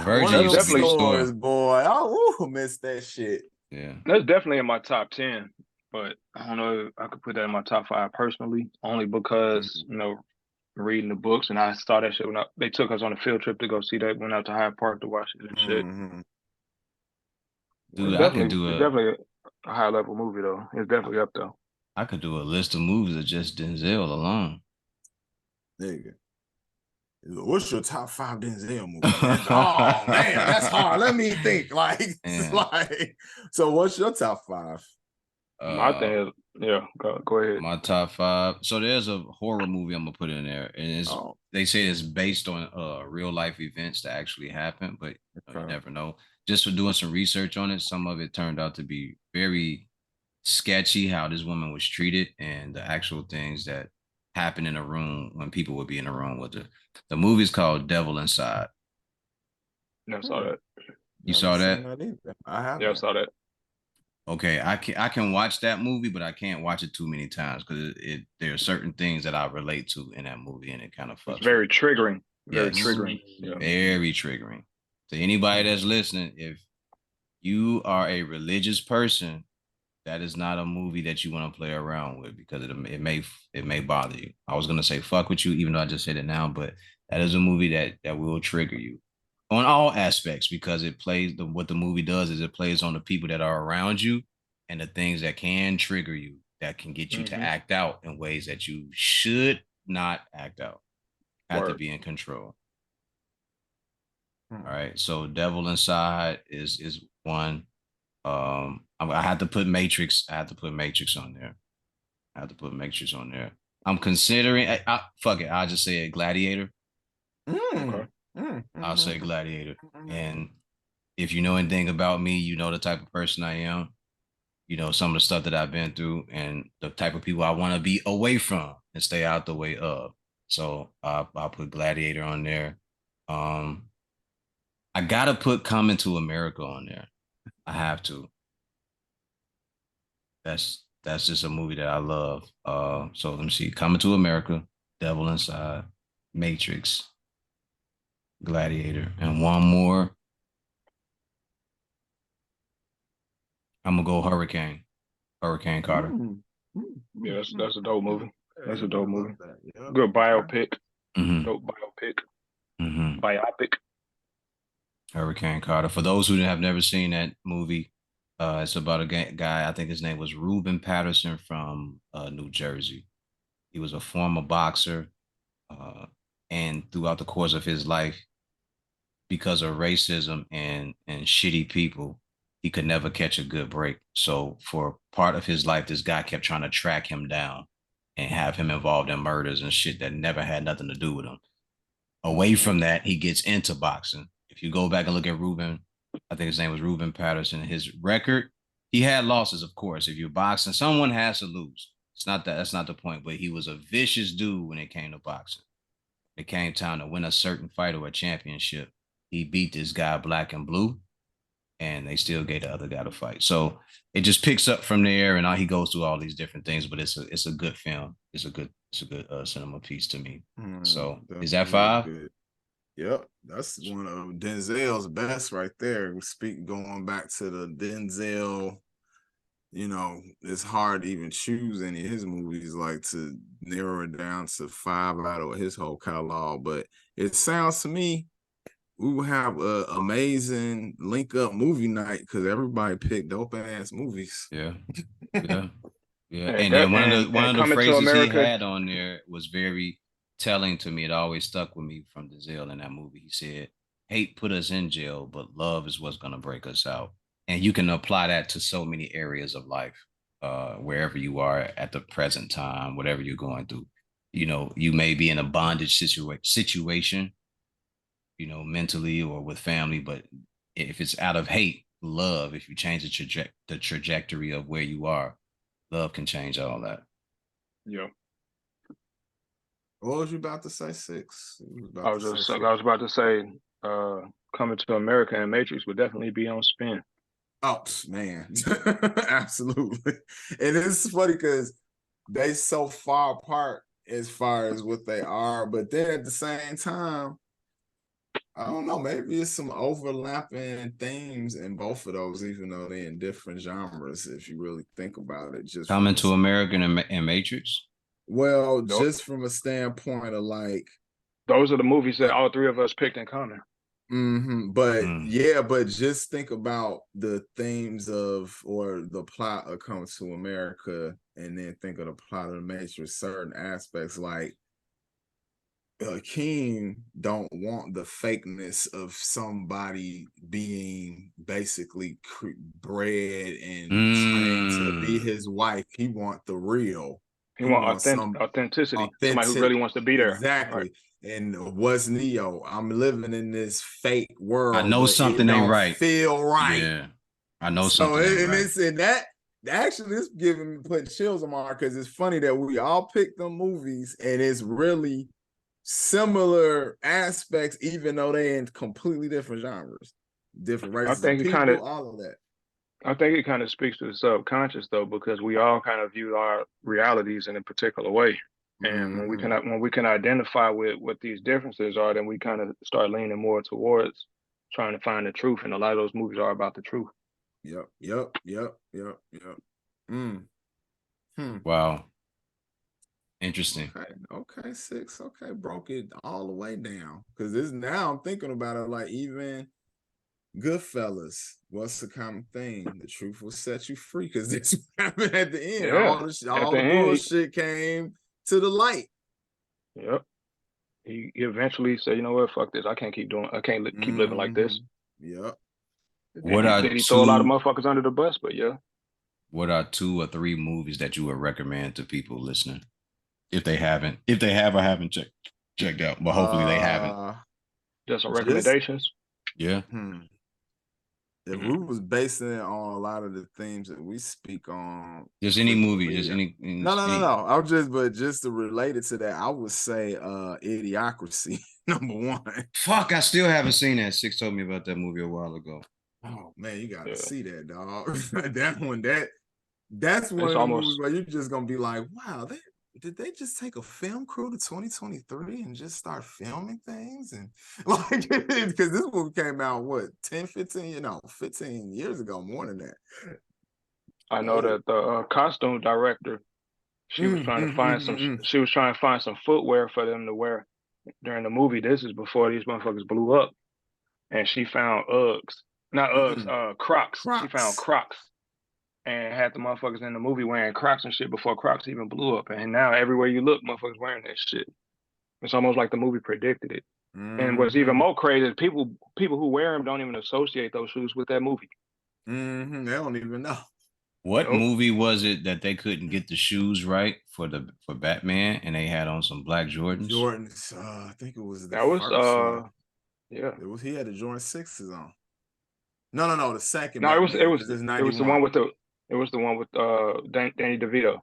Virgin of That's them used to be the definitely stores, store. boy. I missed that shit. Yeah. that's definitely in my top 10, but I don't know if I could put that in my top five personally, only because reading the books, and I saw that shit when they took us on a field trip to go see that. Went out to Hyde Park to watch it and shit. Mm-hmm. Dude, I could do It's a definitely a high level movie though. It's definitely up there. I could do a list of movies of just Denzel alone. Nigga. What's your top five Denzel movies? Oh man, that's hard. Let me think. Like, And like, so what's your top five? My uh thing is, yeah, go ahead. my top five. So there's a horror movie I'm gonna put in there, and Oh, they say it's based on real life events that actually happened, but you okay. never know. Just for doing some research on it, some of it turned out to be very sketchy how this woman was treated and the actual things that happened in a room when people would be in a room with her. The movie's called Devil Inside. Never saw Hmm. that. You Never saw seen that? that either. I Yeah, I haven't. saw that. Okay, I can watch that movie, but I can't watch it too many times because there are certain things that I relate to in that movie, and it kind of It's fucks with very me. triggering. Very Yes, triggering. Yeah. very triggering. To anybody that's listening, if you are a religious person, that is not a movie that you want to play around with because it may bother you. I was gonna say fuck with you, even though I just said it now, but that is a movie that will trigger you on all aspects because it plays what the movie does is it plays on the people that are around you and the things that can trigger you that can get you to Mm-hmm. act out in ways that you should not act out. Have to Word. be in control. All Hmm. right. So Devil Inside is one. I had to put Matrix. I had to put Matrix on there. I have to put Matrix on there. I'm considering. Fuck it. I'll just say a Gladiator. Okay. Mm. Mm. I'll say Mm. Gladiator. Mm. And if you know anything about me, you know the type of person I am. You know some of the stuff that I've been through, and the type of people I want to be away from and stay out the way of. So I'll put Gladiator on there. Um, I gotta put Coming to America on there. I have to. That's just a movie that I love. So let me see. Coming to America, Devil Inside, Matrix, Gladiator, and one more. I'm gonna go Hurricane Carter. Mm. Mm. Yeah, Mm. Mm. that's a dope Mm. movie. Yeah, That's a I dope love movie. that. Yep. Good Okay. biopic. Mm-hmm. Dope biopic. Mm-hmm. Biopic. Hurricane Carter. For those who have never seen that movie, it's about a guy. I think his name was Reuben Patterson from New Jersey. He was a former boxer, uh, and throughout the course of his life, because of racism and shitty people, he could never catch a good break. So for part of his life, this guy kept trying to track him down and have him involved in murders and shit that never had nothing to do with him. Away from that, he gets into boxing. If you go back and look at Ruben, I think his name was Ruben Patterson. His record, he had losses, of course. If you're boxing, someone has to lose. It's not that. That's not the point. But he was a vicious dude when it came to boxing. It came time to win a certain fight or a championship. He beat this guy black and blue, and they still gave the other guy the fight. So it just picks up from there, and he goes through all these different things. But it's a good film. It's a good cinema piece to me. So is that Definitely five? good. Yep, that's one of Denzel's best right there. Speak going back to the Denzel, it's hard to even choose any of his movies, like to narrow it down to five out of his whole catalog. But it sounds to me we would have a amazing link up movie night because everybody picked dope ass movies. Yeah, yeah, yeah. And And that then one and of the coming to phrases he America, had on there was very telling to me. It always stuck with me from Denzel in that movie. He said, "Hate put us in jail, but love is what's gonna break us out." And you can apply that to so many areas of life, wherever you are at the present time, whatever you're going through. You know, you may be in a bondage situation, you know, mentally or with family. But if it's out of hate, love, if you change the trajectory of where you are, love can change all that. yeah. What was you about to say, Six? You was I about to was say just something. I was about to say, coming to America and Matrix would definitely be on spin. Oh man, absolutely. And it's funny because they so far apart as far as what they are, but then at the same time, I don't know, maybe it's some overlapping themes in both of those, even though they're in different genres, if you really think about it, just from Coming a to American and Matrix. well, Tho- just from a standpoint of like Those are the movies that all three of us picked in common. But Mm. yeah, but just think about the themes of or the plot of Coming to America, and then think of the plot of the Matrix. Certain aspects, like King, don't want the fakeness of somebody being basically bred and trained to be Mm. his wife. He want the real. He He want wants some authenticity. Somebody who authentic, really wants to be there. Right. exactly. And what's Neo? I'm living in this fake I world, know but it something ain't don't right. feel right. Yeah, I know So something ain't and right. it's in that actually it's giving putting chills on my heart because it's funny that we all picked them movies and it's really similar aspects, even though they're in completely different genres, different I races of think it kind of people, all of that. I think it kind of speaks to the subconscious though, because we all kind of view our realities in a particular way. And Mm-hmm. when we can identify with what these differences are, then we kind of start leaning more towards trying to find the truth. And a lot of those movies are about the truth. Yep. Mm. Hmm. Wow, interesting. Okay, Six. Okay, broke it all the way down. Because this now I'm thinking about it like even Goodfellas, what's the common thing? The truth will set you free because this happened at the end. Yeah. At All the the end, bullshit came to the light. yep. He eventually said, you know what, fuck this. I can't keep living like this. Yep. What are Did he throw a lot of two? motherfuckers under the bus? But yeah, What are 2 or 3 movies that you would recommend to people listening if they have or haven't checked out? But hopefully they haven't. Uh just some just recommendations. Yeah. if Mhm. we was basing it on a lot of the themes that we speak on Just any movie. frequently. Just No. any. I'll just but just to relate it to that, I would say Idiocracy, number one. Fuck, I still haven't seen that. Six told me about that movie a while ago. Oh man, you gotta Yeah, see that, dog. that one, that's one it's of the movies almost. where you're just gonna be like, wow, did they just take a film crew to 2023 and just start filming things? And like, because this movie came out, what, 10, 15, 15 years ago, more than that. I know Oh. that the costume director, Mm. she was trying to find some footwear for them to wear during the movie. This is before these motherfuckers blew up, and she found Uggs, not Uggs, Crocs. She found Crocs. Crocs and had the motherfuckers in the movie wearing Crocs and shit before Crocs even blew up. And now everywhere you look, motherfuckers wearing that shit. It's almost like the movie predicted it. And what's even more crazy is people who wear them don't even associate those shoes with that movie. They don't even know. What Nope. movie was it that they couldn't get the shoes right for Batman and they had on some black Jordans? Jordans, I think it was the That was first one. yeah. He had the Jordan 6s on. No, the second No, Batman because it's it was the one 91. with Danny DeVito.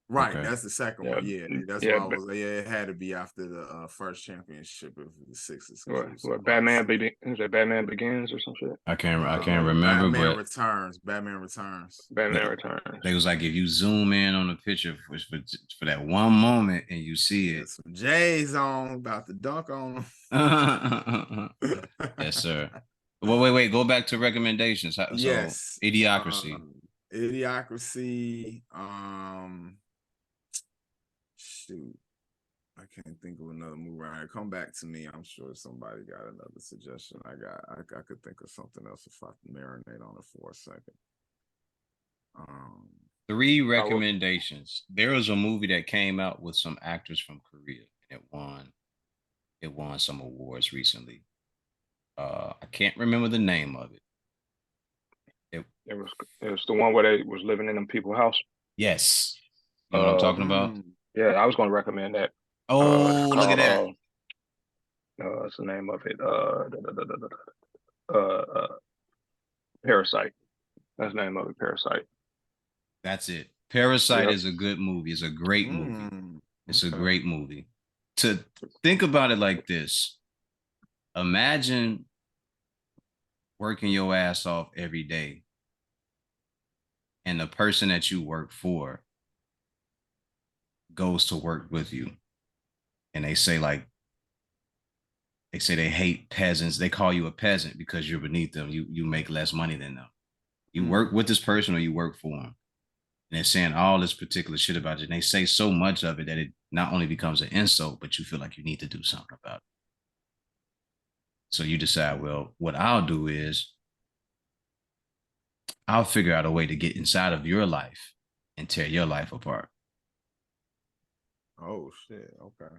Right, Okay. that's the second Yeah, one. Yeah, that's why yeah. I was like, yeah, it had to be after the first championship of the Sixers because it was a Batman classic. Batman Begins or some shit. I can't remember, Batman but Returns. Batman Returns. Batman Returns. they was like if you zoom in on the picture for that one moment and you see Yeah, it. some J's on, about to dunk on Yes, them. sir. Well, wait. Go back to recommendations. So, Yes. Idiocracy. Idiocracy. Shoot. I can't think of another movie right here. Come back to me. I'm sure somebody got another suggestion. I could think of something else if I marinate on it for a second. Um, 3 recommendations. There was a movie that came out with some actors from Korea and it won some awards recently. I can't remember the name of it. It was the one where they was living in them people's house. Yes. You know what I'm Uh, talking about? yeah, I was gonna recommend that. It's Oh, look at called that. what's the name of it? Parasite. That's the name of it. Parasite. That's it. Parasite Yep. is a good movie. It's a great movie. It's a okay. great movie. To think about it like this, imagine working your ass off every day and the person that you work for goes to work with you and they say they hate peasants. They call you a peasant because you're beneath them. You make less money than them. You work with this person or you work for them. And they're saying all this particular shit about you. And they say so much of it that it not only becomes an insult, but you feel like you need to do something about it. So you decide, well, what I'll do is I'll figure out a way to get inside of your life and tear your life apart. Oh shit. Okay.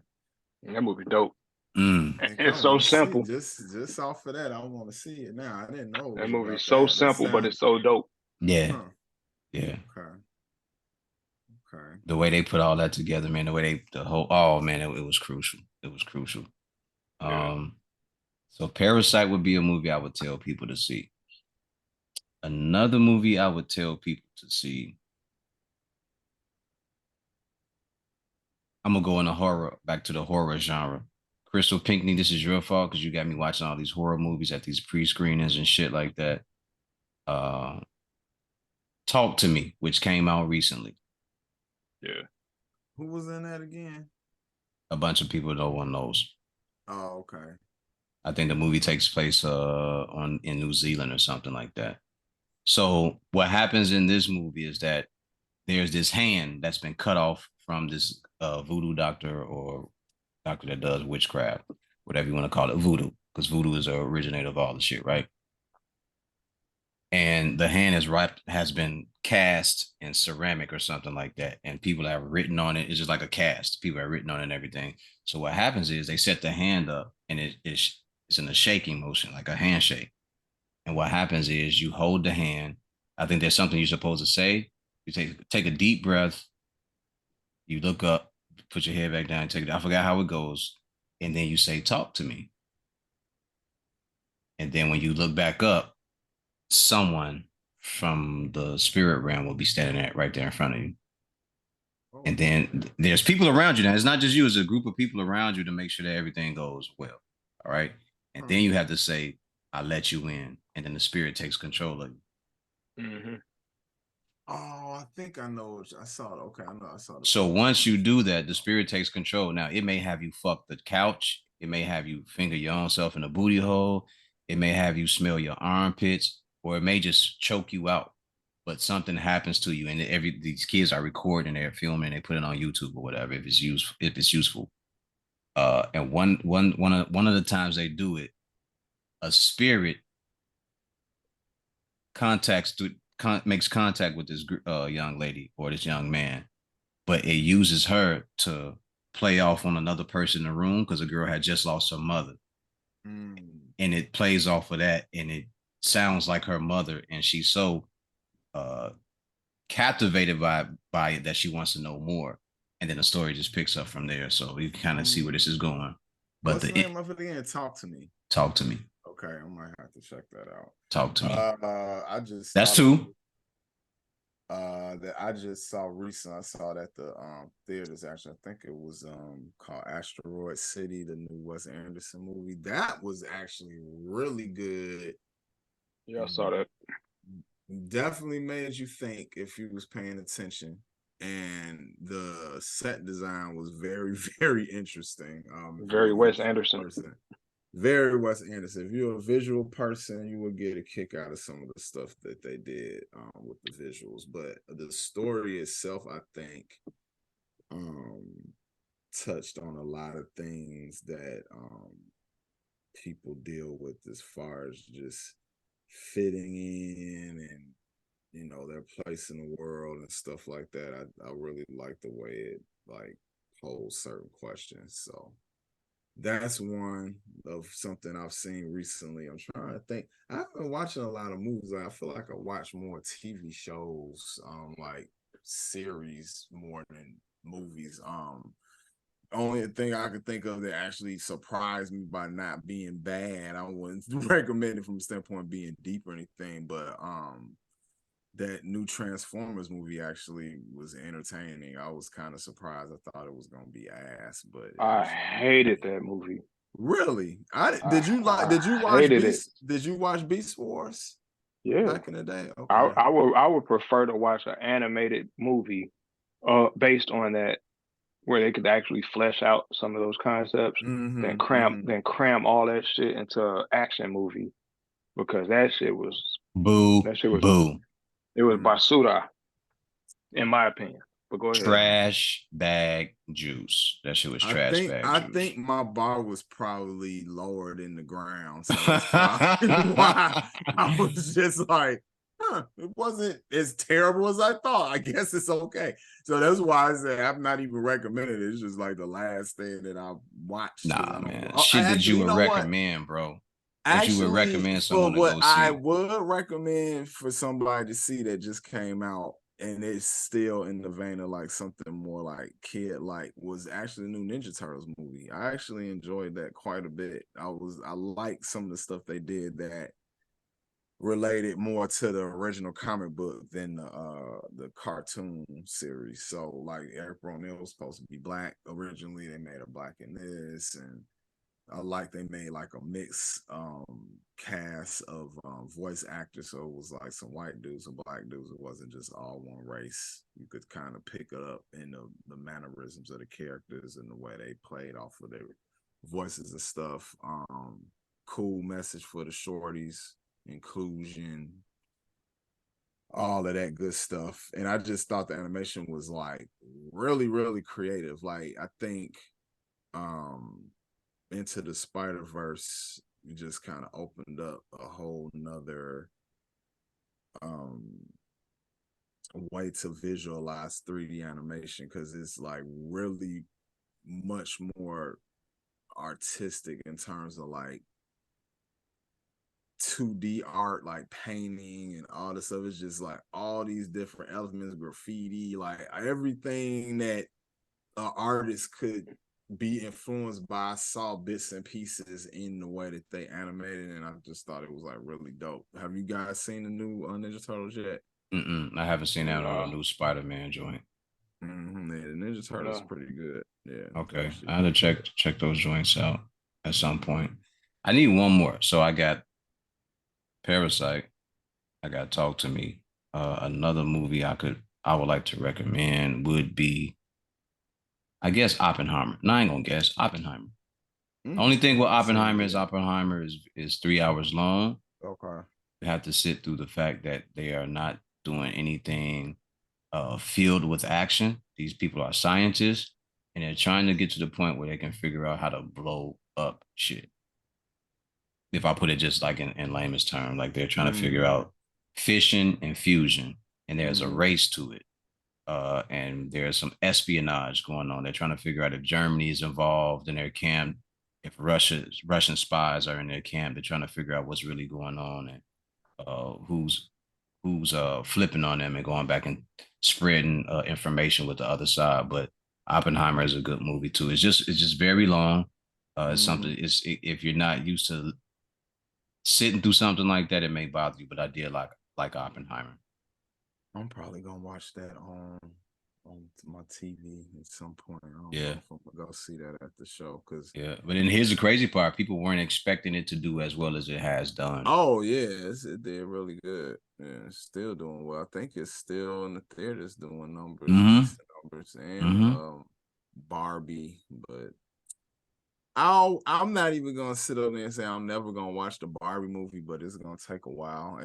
That movie dope. Mm. I think I It's so want to see simple. just off of that. I want to see it now. I didn't know it That was movie's about so that. That simple, but sound. it's so dope. Yeah. Huh. Yeah. Okay. Okay. The way they put all that together, man, the way the whole, oh man, it was crucial. It was crucial. Yeah. So Parasite would be a movie I would tell people to see. Another movie I would tell people to see. I'm gonna go in the horror, back to the horror genre. Crystal Pinkney, this is your fault because you got me watching all these horror movies at these pre-screenings and shit like that. Uh, Talk to Me, which came out recently. Yeah. Who was in that again? A bunch of people no one knows. Oh, okay. I think the movie takes place on in New Zealand or something like that. So what happens in this movie is that there's this hand that's been cut off from this voodoo doctor or doctor that does witchcraft, whatever you want to call it, voodoo, because voodoo is the originator of all the shit, right? And the hand has been cast in ceramic or something like that, and people have written on it. It's just like a cast. People have written on it and everything. So what happens is they set the hand up, and it's in a shaking motion, like a handshake. And what happens is you hold the hand. I think there's something you're supposed to say. You take a deep breath. You look up, put your head back down, take it. I forgot how it goes, and then you say, "Talk to me." And then when you look back up, someone from the spirit realm will be standing right there in front of you. Oh, And then there's people around you. Now it's not just you; it's a group of people around you to make sure that everything goes well. All right, and then you have to say, "I let you in," and then the spirit takes control of you. Mm-hmm. Oh, I think I know. I saw it. Okay, I know. I saw the So post. once you do that, the spirit takes control. Now it may have you fuck the couch. It may have you finger your own self in a booty hole. It may have you smell your armpits, or it may just choke you out. But something happens to you, and these kids are recording, they're filming, they put it on YouTube or whatever if it's useful. And one of the times they do it, a spirit makes contact with this young lady or this young man, but it uses her to play off on another person in the room because the girl had just lost her mother. And it plays off of that and it sounds like her mother. And she's so uh, captivated by it that she wants to know more. And then the story just picks up from there. So you can kind of see where this is going. But What's the name of it again? Talk to me. Talk to me. Okay, I might have to check that out. Talk to me. I just That's two. That I just saw recently. I saw it at the theaters actually. I think it was called Asteroid City, the new Wes Anderson movie. That was actually really good. Yeah, I saw that. Definitely made you think if you was paying attention. And the set design was very, very interesting. Very Wes Anderson. Very Wes Anderson. If you're a visual person, you will get a kick out of some of the stuff that they did with the visuals. But the story itself, I think, touched on a lot of things that people deal with as far as just fitting in and their place in the world and stuff like that. I really like the way it like holds certain questions. So that's one of something I've seen recently. I'm trying to think. I've been watching a lot of movies. I feel like I watch more TV shows, like series more than movies. Only thing I could think of that actually surprised me by not being bad. I wouldn't recommend it from the standpoint of being deep or anything, but that new Transformers movie actually was entertaining. I was kind of surprised. I thought it was gonna be ass, but it I was hated that movie. really. Did you I watch hated it. Beast? Did you watch Beast Wars Yeah. back in the day? I, Okay. I would prefer to watch an animated movie based on that where they could actually flesh out some of those concepts Mm-hmm. Mm-hmm. than cram all that shit into an action movie because Boo, that shit was boo. it was Mm. basura in my opinion. But go ahead. Trash bag juice. That shit was trash bag I juice. think my bar was probably lowered in the ground, so that's probably why I was just like, it wasn't as terrible as I thought. I guess it's okay. So that's why I said I'm not even recommending it. It's just like the last thing that I watched because Nah, I don't. man. Oh, Shit that you actually, you would know what? recommend, bro. That you would Actually, recommend for someone to what go I see. would recommend for somebody to see that just came out and it's still in the vein of like something more like kid like was actually the new Ninja Turtles movie. I actually enjoyed that quite a bit. I like some of the stuff they did that related more to the original comic book than the cartoon series. So like Eric O'Neil was supposed to be black originally. They made her black in this, and I like they made like a mixed cast of voice actors. So it was like some white dudes and black dudes. It wasn't just all one race. You could kind of pick it up in the mannerisms of the characters and the way they played off of their voices and stuff. Cool message for the shorties, inclusion, all of that good stuff. And I just thought the animation was like really, really creative. Like I think Into the Spider-Verse just kind of opened up a whole nother um way to visualize 3D animation because it's like really much more artistic in terms of like 2D art, like painting and all this stuff. It's just like all these different elements, graffiti, like everything that an artist could be influenced by. I saw bits and pieces in the way that they animated, and I just thought it was like really dope. Have you guys seen the new Ninja Turtles yet? I haven't seen that No, new Spider-Man joint. Mm-hmm. Yeah, the Ninja Turtles no. pretty good. Yeah, it's Okay. actually I had to pretty check those joints out at some good. point. I need one more. So I got Parasite. I got Talk to Me. Another movie I would like to recommend would be, I guess, Oppenheimer. No, I ain't gonna guess. Oppenheimer. The only thing with Same Oppenheimer is here. Oppenheimer is 3 hours long. Okay. You have to sit through the fact that they are not doing anything filled with action. These people are scientists, and they're trying to get to the point where they can figure out how to blow up shit. If I put it just like in layman's terms, like they're trying to figure Mm-hmm. out fission and fusion, and there's a Mm-hmm. race to it. And there's some espionage going on. They're trying to figure out if Germany is involved in their camp, if Russian spies are in their camp. They're trying to figure out what's really going on and who's flipping on them and going back and spreading information with the other side. But Oppenheimer is a good movie too. It's just very long. It's Mm-hmm. something. If you're not used to sitting through something like that, it may bother you. But I did like Oppenheimer. I'm probably gonna watch that on my TV at some point. I don't know Yeah. if I'm gonna go see that at the show because Yeah, but then here's the crazy part: people weren't expecting it to do as well as it has done. oh yeah, it did really good. Yeah, it's still doing well. I think it's still in the theaters doing numbers, Mm-hmm. decent numbers, and Mm-hmm. Barbie, but I'm not even gonna sit up there and say I'm never gonna watch the Barbie movie, but it's gonna take a while.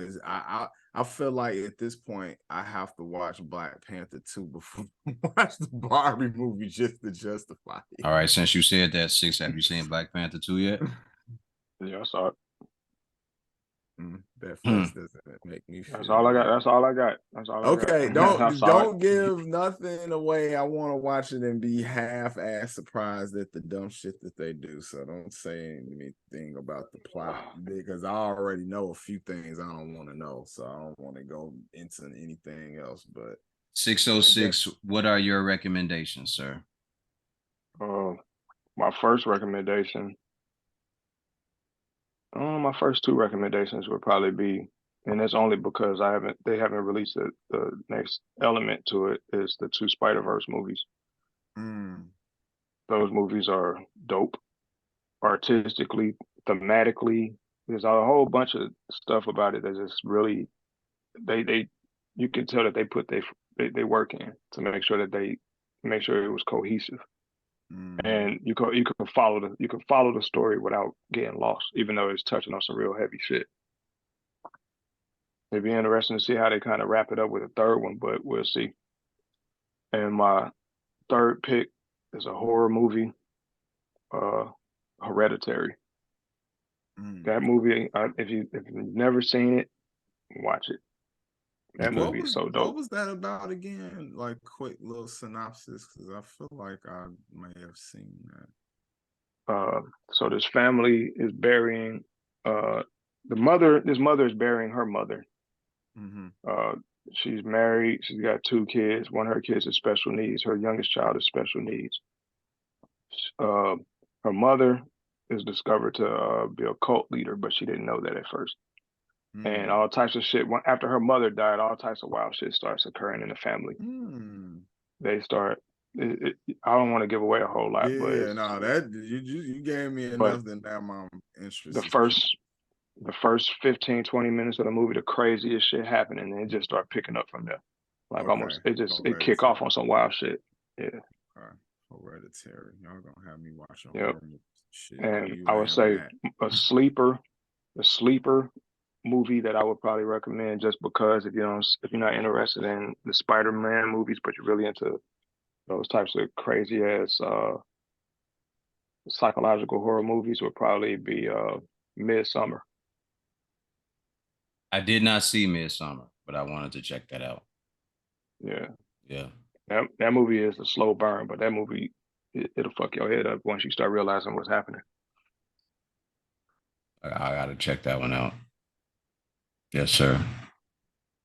I feel like at this point I have to watch Black Panther 2 before I watch the Barbie movie just to justify it. All right, since you said that, Six, have you seen Black Panther 2 yet? Yeah, I saw it. That face doesn't make me feel That's all I got. good. That's all I got. That's all I got. Okay, I saw don't it. give nothing away. I want to watch it and be half-ass surprised at the dumb shit that they do. So don't say anything about the plot because I already know a few things I don't want to know. So I don't want to go into anything else. But 606, what are your recommendations, sir? My first recommendation. My first two recommendations would probably be, and it's only because they haven't released the next element to it, is the two Spider-Verse movies. Those movies are dope, artistically, thematically. There's a whole bunch of stuff about it that just really, they you can tell that they put they work in to make sure it was cohesive. And you can follow the story without getting lost, even though it's touching on some real heavy shit. It'd be interesting to see how they kind of wrap it up with a third one, but we'll see. And my third pick is a horror movie, Hereditary. That movie, if you've never seen it, watch it. That movie is so dope. What was that about again? Like, quick little synopsis, because I feel like I may have seen that. So this family is burying this mother is burying her mother. She's married. She's got two kids. One of her kids is special needs. Her youngest child is special needs. Her mother is discovered to be a cult leader, but she didn't know that at first. And all types of shit. After her mother died, all types of wild shit starts occurring in the family. They start. I don't want to give away a whole lot, but that you gave me enough. Then now I'm interested. The first 15, 20 minutes of the movie, the craziest shit happened, and then it just started picking up from there. Like almost, it kick off on some wild shit. Yeah. Hereditary. Y'all gonna have me watching shit. And I would say a sleeper movie that I would probably recommend, just because if you're not interested in the Spider-Man movies, but you're really into those types of crazy ass psychological horror movies, would probably be Midsommar. I did not see Midsommar, but I wanted to check that out. Yeah. Yeah. That movie is a slow burn, but that movie, it'll fuck your head up once you start realizing what's happening. I gotta check that one out. Yes, sir.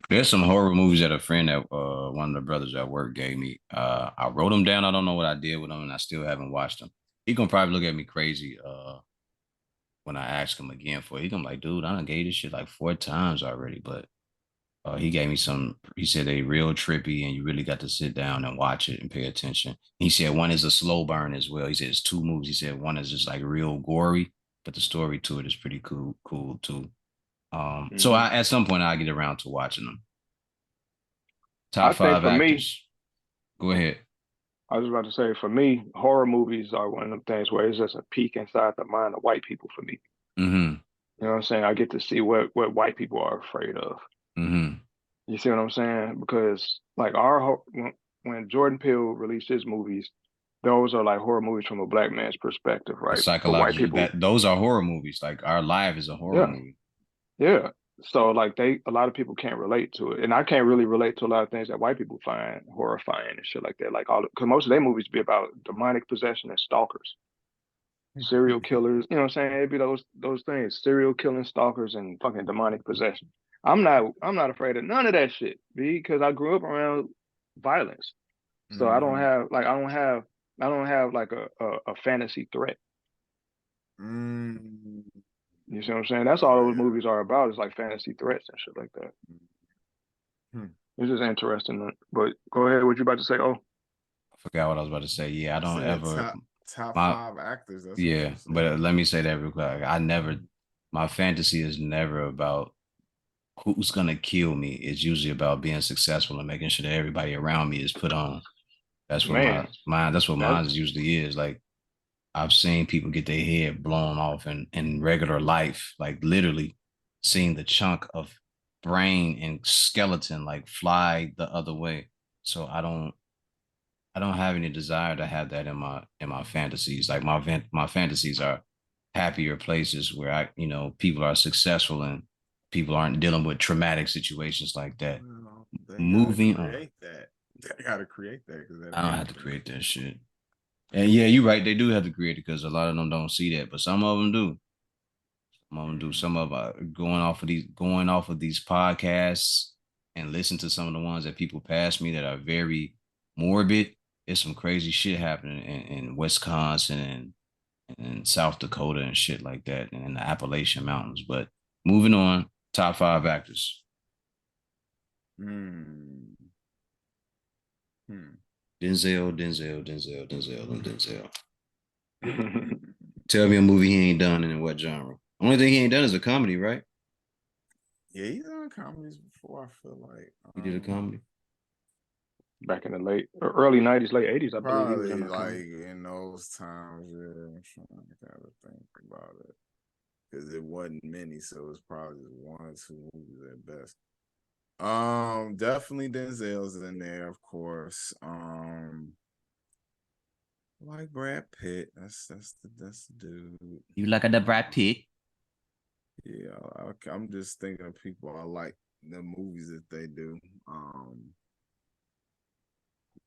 There's some horror movies that a friend that one of the brothers at work gave me. I wrote them down. I don't know what I did with them, and I still haven't watched them. He gonna probably look at me crazy when I ask him again for it. He gonna be like, dude, I done gave this shit like 4 times already. But he gave me some. He said they real trippy, and you really got to sit down and watch it and pay attention. He said one is a slow burn as well. He said it's 2 movies. He said one is just like real gory, but the story to it is pretty cool too. So at some point I'll get around to watching them. Top 5 actors. Go ahead. I was about to say, for me, horror movies are one of them things where it's just a peek inside the mind of white people for me. You know what I'm saying? I get to see what white people are afraid of. You see what I'm saying? Because like when Jordan Peele released his movies, those are like horror movies from a black man's perspective, right? For white people, those are horror movies. Like Our Life is a horror movie. Yeah. So like a lot of people can't relate to it, and I can't really relate to a lot of things that white people find horrifying and shit like that. Like because most of their movies be about demonic possession and stalkers, serial killers. You know what I'm saying? It'd be those things: serial killing, stalkers, and fucking demonic possession. I'm not afraid of none of that shit, because I grew up around violence. So I don't have like a fantasy threat. You see what I'm saying? That's all those movies are about, is like fantasy threats and shit like that. It's just interesting. But go ahead, what you about to say? Oh, I forgot what I was about to say. Yeah, I don't ever top 5 actors. That's but let me say that real quick. My fantasy is never about who's gonna kill me. It's usually about being successful and making sure that everybody around me is put on. That's what mine usually is. Like, I've seen people get their head blown off in regular life, like literally seeing the chunk of brain and skeleton like fly the other way. So I don't have any desire to have that in my fantasies. Like my fantasies are happier places where people are successful and people aren't dealing with traumatic situations like that. Well, they gotta Moving on. create that. They gotta create that because that I don't ain't have to happening. create that shit. And yeah, you're right. They do have to create it because a lot of them don't see that, but some of them do. Some of them do. Some of going off of these podcasts and listen to some of the ones that people pass me that are very morbid. It's some crazy shit happening in Wisconsin and South Dakota and shit like that, and in the Appalachian Mountains. But moving on, top five actors. Hmm. Hmm. Denzel, Denzel, Denzel, Denzel, and Denzel. Tell me a movie he ain't done and in what genre. Only thing he ain't done is a comedy, right? Yeah, he's done comedies before. I feel like He did a comedy. Back in the early '90s, late '80s, I believe he was in probably the like comedy. in those times. Yeah, I'm trying to kind of think about it because it wasn't many, so it was probably just one or two movies at best. Definitely Denzel's in there, of course. Like Brad Pitt. That's the dude. You like the Brad Pitt? Yeah, I'm just thinking of people I like the movies that they do.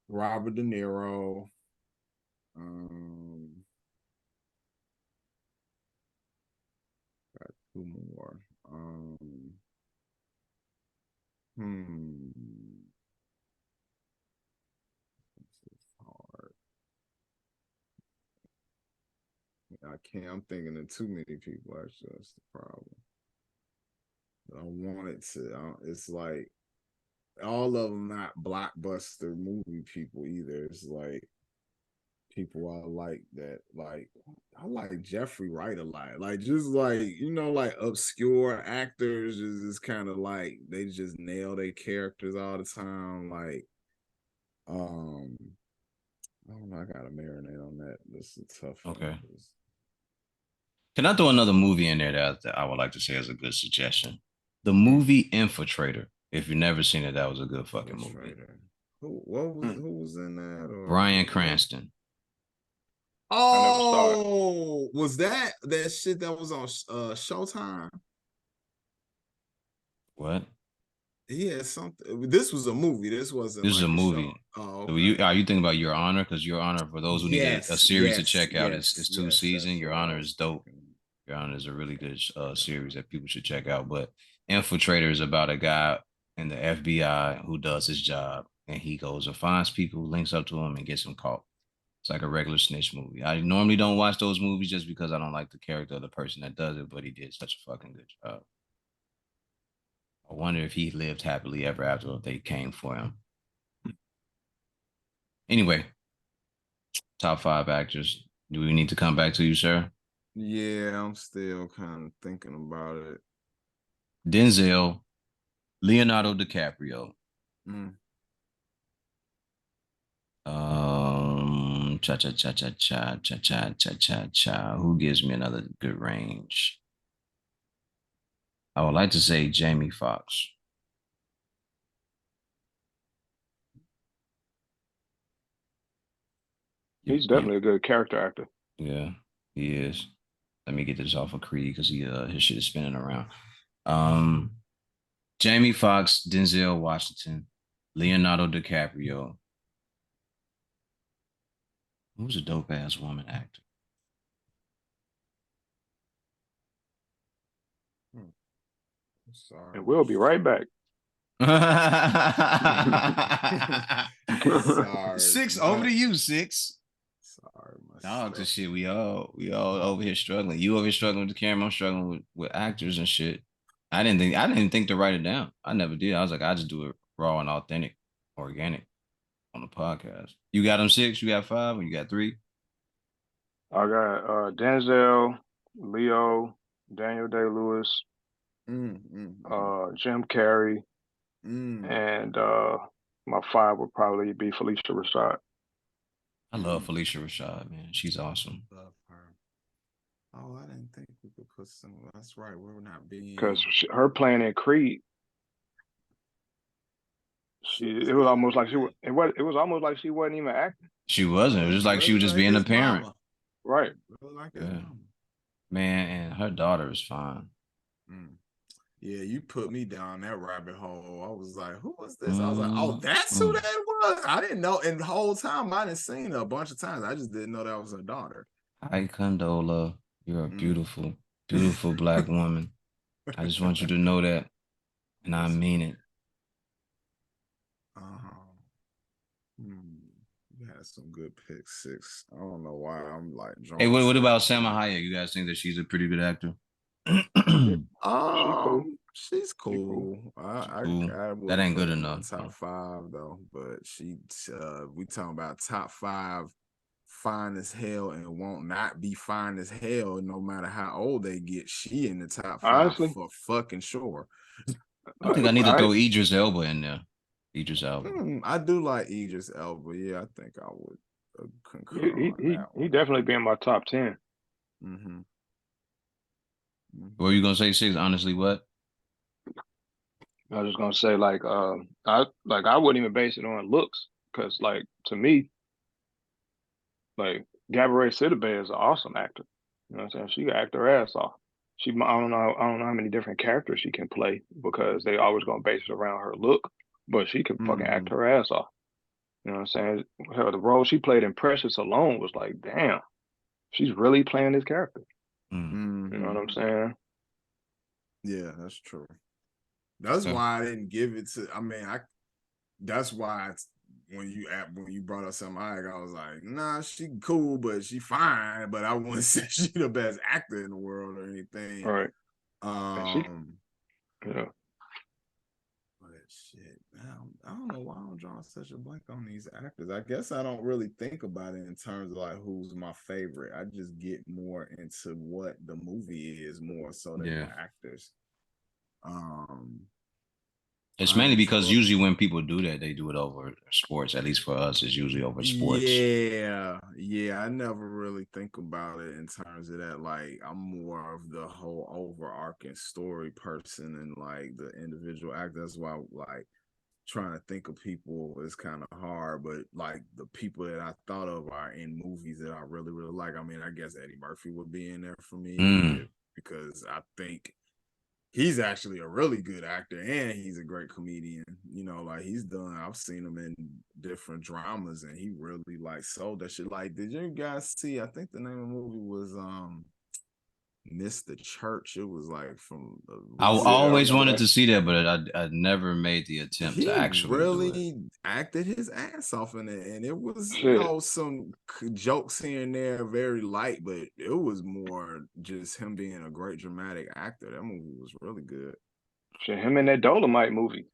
Robert De Niro. Um, got two more. Hmm. This is hard. I can't. I'm thinking of too many people. Actually, that's the problem. I wanted to. It's like all of them not blockbuster movie people either. It's like people I like that like I like Jeffrey Wright a lot. Like just like like obscure actors is kind of like they just nail their characters all the time. Like um I don't know, I gotta marinate on that. This is a tough one. Okay. Can I throw another movie in there that I would like to say is a good suggestion? The movie Infiltrator. If you've never seen it, that was a good fucking movie. Who was in that or Bryan what? Cranston. I never saw it. Oh, was that shit that was on Showtime? What? Yeah, something. This was a movie. This wasn't This is a like a show. movie. Oh, So okay. are you thinking about Your Honor? Because Your Honor, for those who need a Yes, series to yes, check out, yes, is two yes. seasons. That's Your what I Honor was is dope. thinking. Your Honor is a really good series that people should check out. But Infiltrator is about a guy in the FBI who does his job, and he goes and finds people, links up to him, and gets them caught. It's like a regular snitch movie. I normally don't watch those movies just because I don't like the character of the person that does it, but he did such a fucking good job. I wonder if he lived happily ever after or if they came for him. Anyway, top five actors. Do we need to come back to you, sir? Yeah, I'm still kind of thinking about it. Denzel, Leonardo DiCaprio. Mm. Cha cha cha cha cha cha cha cha cha cha. Who gives me another good range? I would like to say Jamie Foxx. He's Yeah, definitely a good character actor. yeah, he is. Let me get this off of Creed because his shit is spinning around. Um, Jamie Foxx, Denzel Washington, Leonardo DiCaprio. Who's a dope ass woman actor? I'm And sorry. we'll be right back. Sorry, Six over my to you, Six. sorry, my Dog, stuff. this shit. We all over here struggling. You over here struggling with the camera. I'm struggling with actors and shit. I didn't think to write it down. I never did. I was like, I just do it raw and authentic, organic on the podcast. You got them six. You got five, or you got three. I got Denzel, Leo, Daniel Day Lewis, Mm, mm, mm, Jim Carrey, mm, and my five would probably be Felicia Rashad. I love Felicia Rashad, man. She's awesome. love Oh, I didn't think we could put some. That's right. We're not Because being. her playing in Creed, She was it was good almost in like that. it was almost like she wasn't even acting. She wasn't. It was just like she Really was just like being a his parent. mama. Right. Really like his Yeah. mama. Man, and her daughter is fine. Mm. Yeah, you put me down that rabbit hole. I was like, who was this? I was like, oh, Mm, that's who mm. that was. I didn't know. And the whole time I didn't seen her a bunch of times. I just didn't know that was her daughter. Hi, Condola. You're a Mm. beautiful, beautiful black woman. I just want you to know that. And I Yes. mean it. Uh-huh. You had some good picks, 6. I don't know why I'm like Hey, drawing what about straws. Salma Hayek? You guys think that she's a pretty good actor? Yeah, she cool. She's She cool. cool. She cool. I That wouldn't ain't put good her in my enough. top 5 though. But we talking about top 5 fine as hell and won't not be fine as hell no matter how old they get. She in the top 5 Honestly, for fucking sure. I think I need to I throw Idris Elba in there. Idris Elba. I do like Idris Elba. Yeah, I think I would concur he on he that he one. definitely be in my top 10. Mm-hmm. What were you gonna say, Six? Honestly, what? I was just gonna say like I wouldn't even base it on looks because like to me like Gabourey Sidibe is an awesome actor. You know what I'm saying? She can act her ass off. I don't know how many different characters she can play because they always gonna base it around her look, but she can fucking Mm-hmm. act her ass off. You know what I'm saying? Hell, the role she played in Precious alone was like, damn, she's really playing this character. Mm. You know what Mm-hmm. I'm saying? Yeah, that's true. That's So, why I didn't give it to. I mean, That's why when you brought up something, I was like, nah, she cool, but she fine. But I wouldn't say she the best actor in the world or anything. All right. And she, Um, yeah. but shit, I don't know why I'm drawing such a blank on these actors. I guess I don't really think about it in terms of like who's my favorite. I just get more into what the movie is more so than the yeah. actors. Um, It's I mainly because enjoy. usually when people do that, they do it over sports. At least for us, it's usually over sports. Yeah. I never really think about it in terms of that. Like, I'm more of the whole overarching story person and like the individual act. That's why, like, trying to think of people is kind of hard. But like the people that I thought of are in movies that I really, really like. I mean, I guess Eddie Murphy would be in there for me Mm. because I think he's actually a really good actor and he's a great comedian. You know, like I've seen him in different dramas and he really like sold that shit. Like, did you guys see? I think the name of the movie was Miss the Church. It was like from a I recent Yeah, I always remember wanted that. to see that, but I never made the attempt to he actually do it. really acted his ass off in it, and it was Shit. some jokes here and there, very light, but it was more just him being a great dramatic actor. That movie was really good. Shit, him in that Dolomite movie.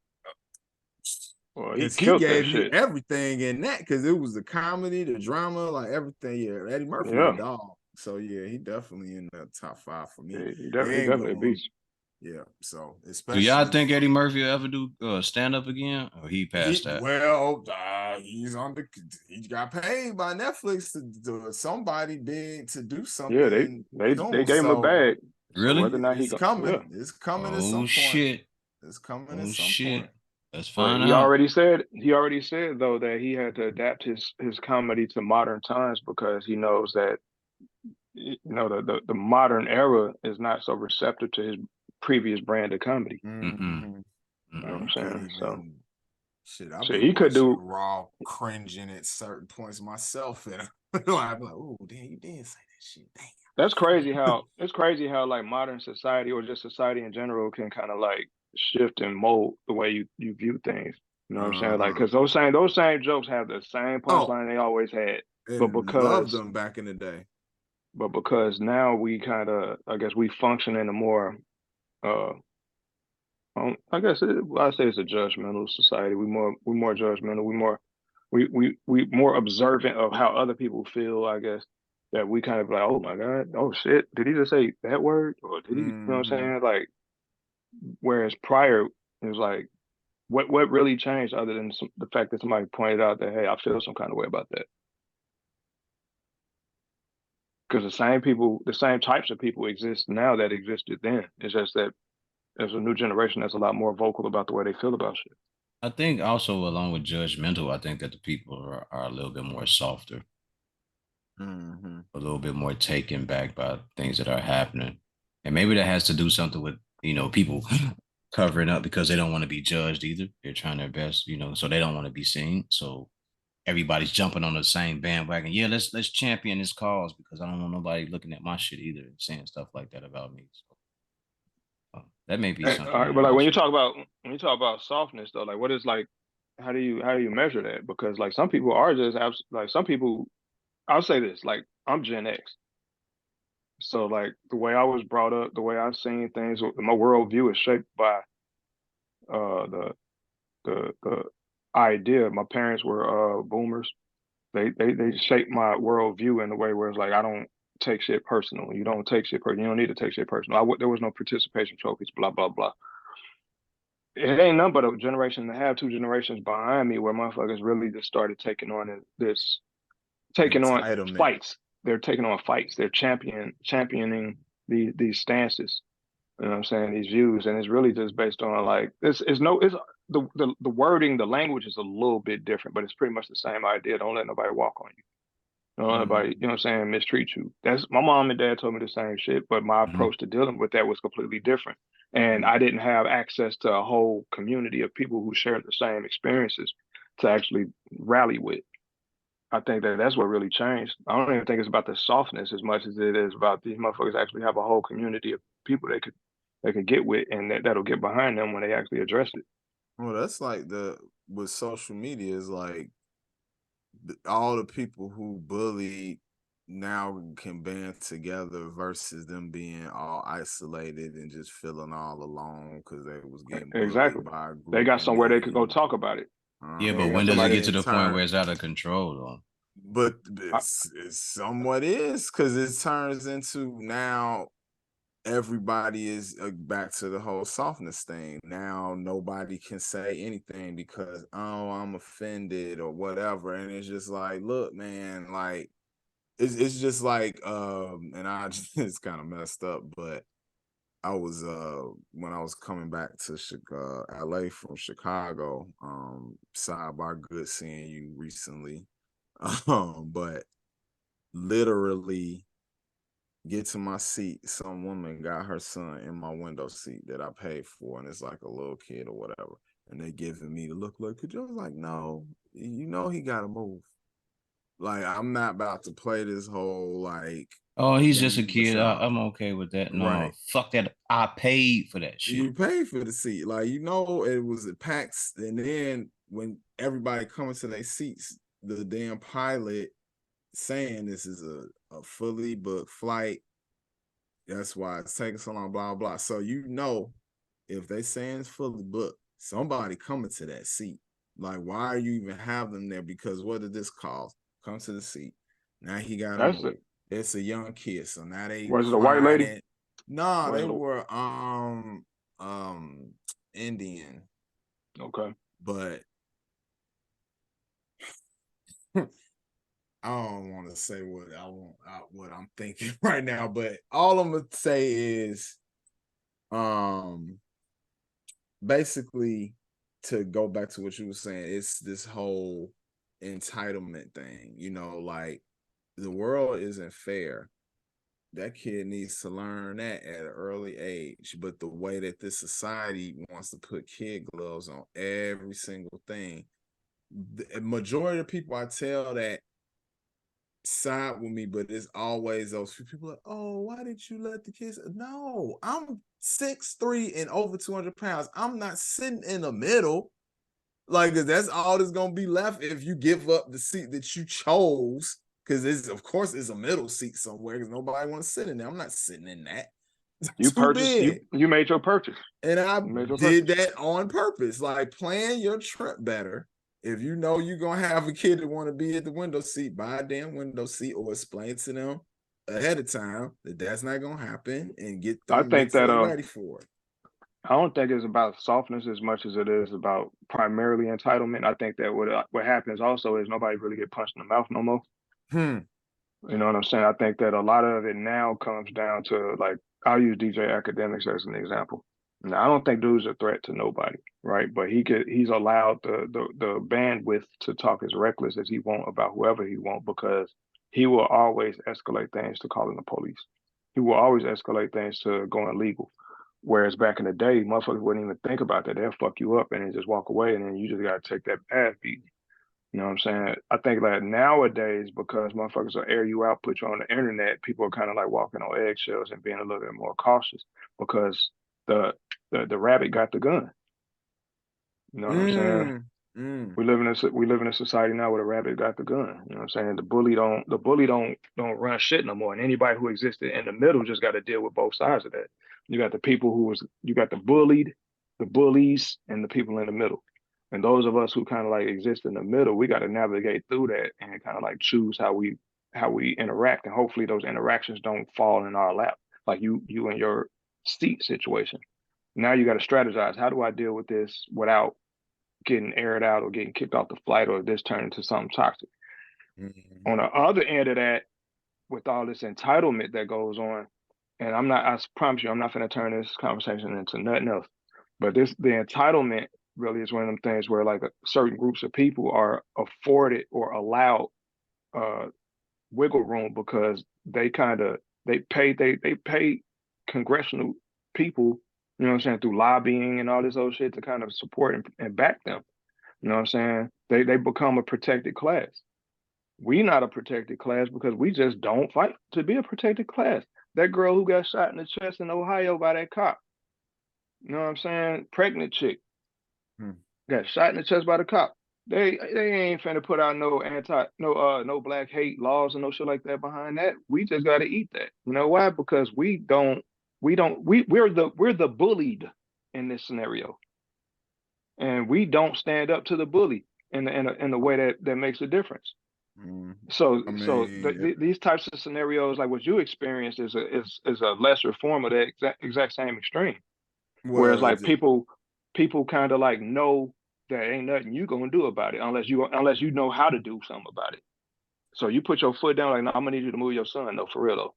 Well, he Because he killed that gave you shit. everything in that, because it was the comedy, the drama, like everything. Yeah, Eddie Murphy, a Yeah. dog. So yeah, he definitely in the top 5 for me. He And definitely going, beats. yeah. So Do y'all especially think Eddie Murphy will ever do stand up again, or he passed that? he got paid by Netflix to somebody big to do Yeah, something to they him. gave him a So bag. So Really? whether or not he it's go, coming. yeah. It's coming at Oh some point. shit! It's coming at Oh some point. shit! Let's But find out. he already said though that he had to adapt his comedy to modern times because he knows that the modern era is not so receptive to his previous brand of comedy. Mm-mm. Mm-hmm. You know what Mm-mm. You I'm can't saying? So even shit. I'll so be he could watching do. Raw cringing at certain points myself, and I'm like, oh damn, you did say that shit. Damn. That's crazy how like modern society or just society in general can kind of like shift and mold the way you view things. You know what I'm saying? Like, Uh-huh. because those same jokes have the same Oh, punchline they always had, but and loved because them back in the day. but because now we kind of I guess we function in a more uh I guess I say it's a judgmental society. We more judgmental. We more observant of how other people feel. I guess that we kind of like, oh my god, oh shit, did he just say that word or did he? You know what I'm Mm-hmm. saying? Like, whereas prior it was like, what really changed other than the fact that somebody pointed out that hey, I feel some kind of way about that. because the same people, the same types of people exist now that existed then. It's just that there's a new generation that's a lot more vocal about the way they feel about shit. I think also along with judgmental, I think that the people are a little bit more softer, a little bit more taken back by things that are happening. And maybe that has to do something with, people covering up because they don't want to be judged either. They're trying their best, so they don't want to be seen. So everybody's jumping on the same bandwagon. Yeah, let's champion this cause because I don't want nobody looking at my shit either and saying stuff like that about me. So that may be All something right, there but like also. when you talk about softness though, like what is like how do you measure that? Because like some people are just like some people. I'll say this, like I'm Gen X, so like the way I was brought up, the way I've seen things, my worldview is shaped by the the idea. My parents were boomers. They shaped my worldview in a way where it's like I don't take shit personal. You don't take shit personal. You don't need to take shit personal. There was no participation trophies. Blah blah blah. It ain't nothing but a generation and a half, 2 generations behind me where motherfuckers really just started taking on Entitlement. fights. They're taking on fights. They're championing these stances. You know what I'm saying? These views, and it's really just based on like this. Is no, it's the wording, the language is a little bit different, but it's pretty much the same idea. Don't let nobody walk on you. Don't let nobody, you know what I'm saying, mistreat you. That's my mom and dad told me the same shit, but my Mhm. approach to dealing with that was completely different. And Mm. I didn't have access to a whole community of people who shared the same experiences to actually rally with. I think that that's what really changed. I don't even think it's about the softness as much as it is about these motherfuckers actually have a whole community of people they could get with and that'll get behind them when they actually address it. Well, that's like the with social media is like all the people who bullied now can band together versus them being all isolated and just feeling all alone because they was getting Exactly. bullied by a They group got and somewhere they could go then talk about it. Yeah, They but got when does and it somebody. get to then the point turn where it's out of control though? but I, it's somewhat is because it turns into now everybody is back to the whole softness thing. Now nobody can say anything because oh I'm offended or whatever, and it's just like, look, man, like it's just like and I just, it's kind of messed up, but I was when I was coming back to LA from Chicago, sidebar, good seeing you recently. But literally get to my seat, some woman got her son in my window seat that I paid for, and it's like a little kid or whatever. And they giving me the look, could you? I was like, no, you know he gotta move. Like, I'm not about to play this whole like Oh, he's just a game with kid. y'all. I'm okay with that. No, Right. fuck that. I paid for that shit. You paid for the seat. Like, you know, it was at PAX. And then when everybody coming to their seats, the damn pilot saying this is a fully booked flight. That's why it's taking so long, blah, blah. So you know, if they saying it's fully booked, somebody coming to that seat. Like, why are you even have them there? Because what did this cost? Come to the seat. Now he got to that's move. it. It's a young kid, so now they Was it a white crying lady? it. No, Was they it were Indian, okay? but I don't want to say what I want, what I'm thinking right now. But all I'm gonna say is, um, basically, to go back to what you were saying, it's this whole entitlement thing. You know, like the world isn't fair. That kid needs to learn that at an early age. But the way that this society wants to put kid gloves on every single thing, the majority of people I tell that side with me, but it's always those few people like, oh, why did you let the kids? No, I'm 6'3" and over 200 pounds. I'm not sitting in the middle. Like, that's all that's gonna be left if you give up the seat that you chose. Because it's of course it's a middle seat somewhere because nobody wants to sit in there. I'm not sitting in that. You It's too purchased big. you made your purchase. And I You made your did purchase. that on purpose, like plan your trip better. If you know you're gonna have a kid that want to be at the window seat, buy a damn window seat or explain to them ahead of time that that's not gonna happen and get I them think that mentally ready for it. I don't think it's about softness as much as it is about primarily entitlement. I think that what happens also is nobody really get punched in the mouth no more. Hmm. You know what I'm saying? I think that a lot of it now comes down to like I'll use DJ Academics as an example. Now I don't think dude's a threat to nobody, right? But he's allowed the bandwidth to talk as reckless as he want about whoever he want because he will always escalate things to calling the police. He will always escalate things to going illegal. Whereas back in the day, motherfuckers wouldn't even think about that. They'll fuck you up and then just walk away, and then you just gotta take that ass beating. You know what I'm saying? I think like nowadays, because motherfuckers will air you out, put you on the internet, people are kind of like walking on eggshells and being a little bit more cautious because the the rabbit got the gun. You know what I'm saying? We live in a society now where the rabbit got the gun. You know what I'm saying? The bully don't run shit no more. And anybody who existed in the middle just got to deal with both sides of that. You got the people you got the bullied, the bullies, and the people in the middle. And those of us who kind of like exist in the middle, we got to navigate through that and kind of like choose how we interact. And hopefully those interactions don't fall in our lap, like you and your seat situation. Now you got to strategize. How do I deal with this without getting aired out or getting kicked off the flight or this turn into something toxic? Mm-hmm. On the other end of that, with all this entitlement that goes on, and I promise you, I'm not going to turn this conversation into nothing else. But the entitlement really is one of them things where like certain groups of people are afforded or allowed uh, wiggle room because they pay congressional people, you know what I'm saying, through lobbying and all this other shit to kind of support and back them. You know what I'm saying? They become a protected class. We not a protected class because we just don't fight to be a protected class. That girl who got shot in the chest in Ohio by that cop, you know what I'm saying? Pregnant chick got shot in the chest by the cop. They ain't finna put out no black hate laws and no shit like that behind that. We just gotta eat that. You know why? Because we're the bullied in this scenario. And we don't stand up to the bully in a way that makes a difference. So I so mean, these types of scenarios, like what you experienced, is a lesser form of that exact same extreme. Whereas well, like people kind of like know that ain't nothing you gonna do about it unless you know how to do something about it. So you put your foot down like, no, I'm gonna need you to move your son though, for real though.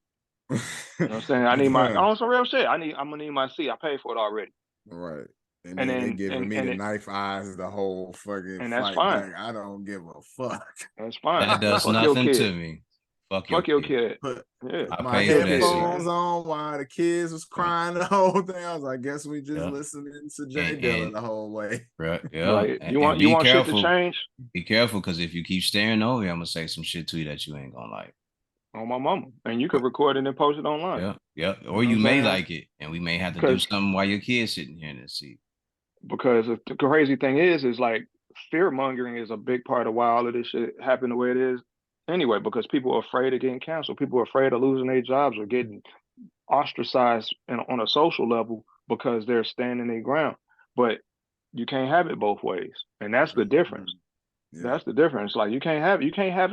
You know what I'm saying? I need my Huh. on some real shit. I'm gonna need my seat. I paid for it already. Right. And And then they then giving me the knife eyes the whole fucking and that's fight fine. back. I don't give a fuck. That's fine. That does Fuck your nothing kid. to me. Fuck your Fuck your kid. kid. put Yeah. put I my paid for that shit. headphones on while the kids was Yeah. crying the whole thing. I was like, guess we just Yeah. listening to Jay Dilla And the whole way. right, yeah. Like And you be want shit to careful. change? Be careful because if you keep staring over, I'm gonna say some shit to you that you ain't gonna like. On my mama. And you could record it and post it online. Yeah, yeah. You Or know what you I'm may saying? like it, and we may have to do Because something while your kid's sitting here in the seat. because the crazy thing is like fear mongering is a big part of why all of this shit happened the way it is anyway, because people are afraid of getting canceled. People are afraid of losing their jobs or getting ostracized on a social level because they're standing their ground. But you can't have it both ways. And that's the difference. Yeah. That's the difference. Like you can't have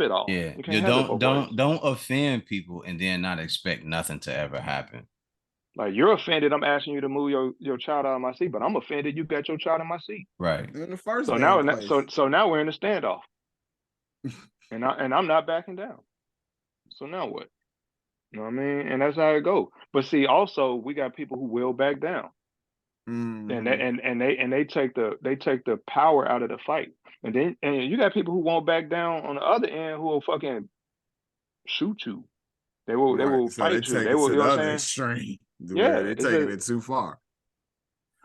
it all. Yeah, You you can't have it both ways. don't offend people and then not expect nothing to ever happen. Like you're offended, I'm asking you to move your child out of my seat, but I'm offended you got your child in my seat. Right. In the first So damn now place. so now we're in a standoff. And I'm not backing down. So now what? You know what I mean? And that's how it goes. But see, also we got people who will back down. And they Mm-hmm. and they take the power out of the fight. And you got people who won't back down on the other end who will fucking shoot you. They Right. will So they fight you. take They it will, to you know the what I'm other saying? extreme where Yeah, they're it's taking a it too far.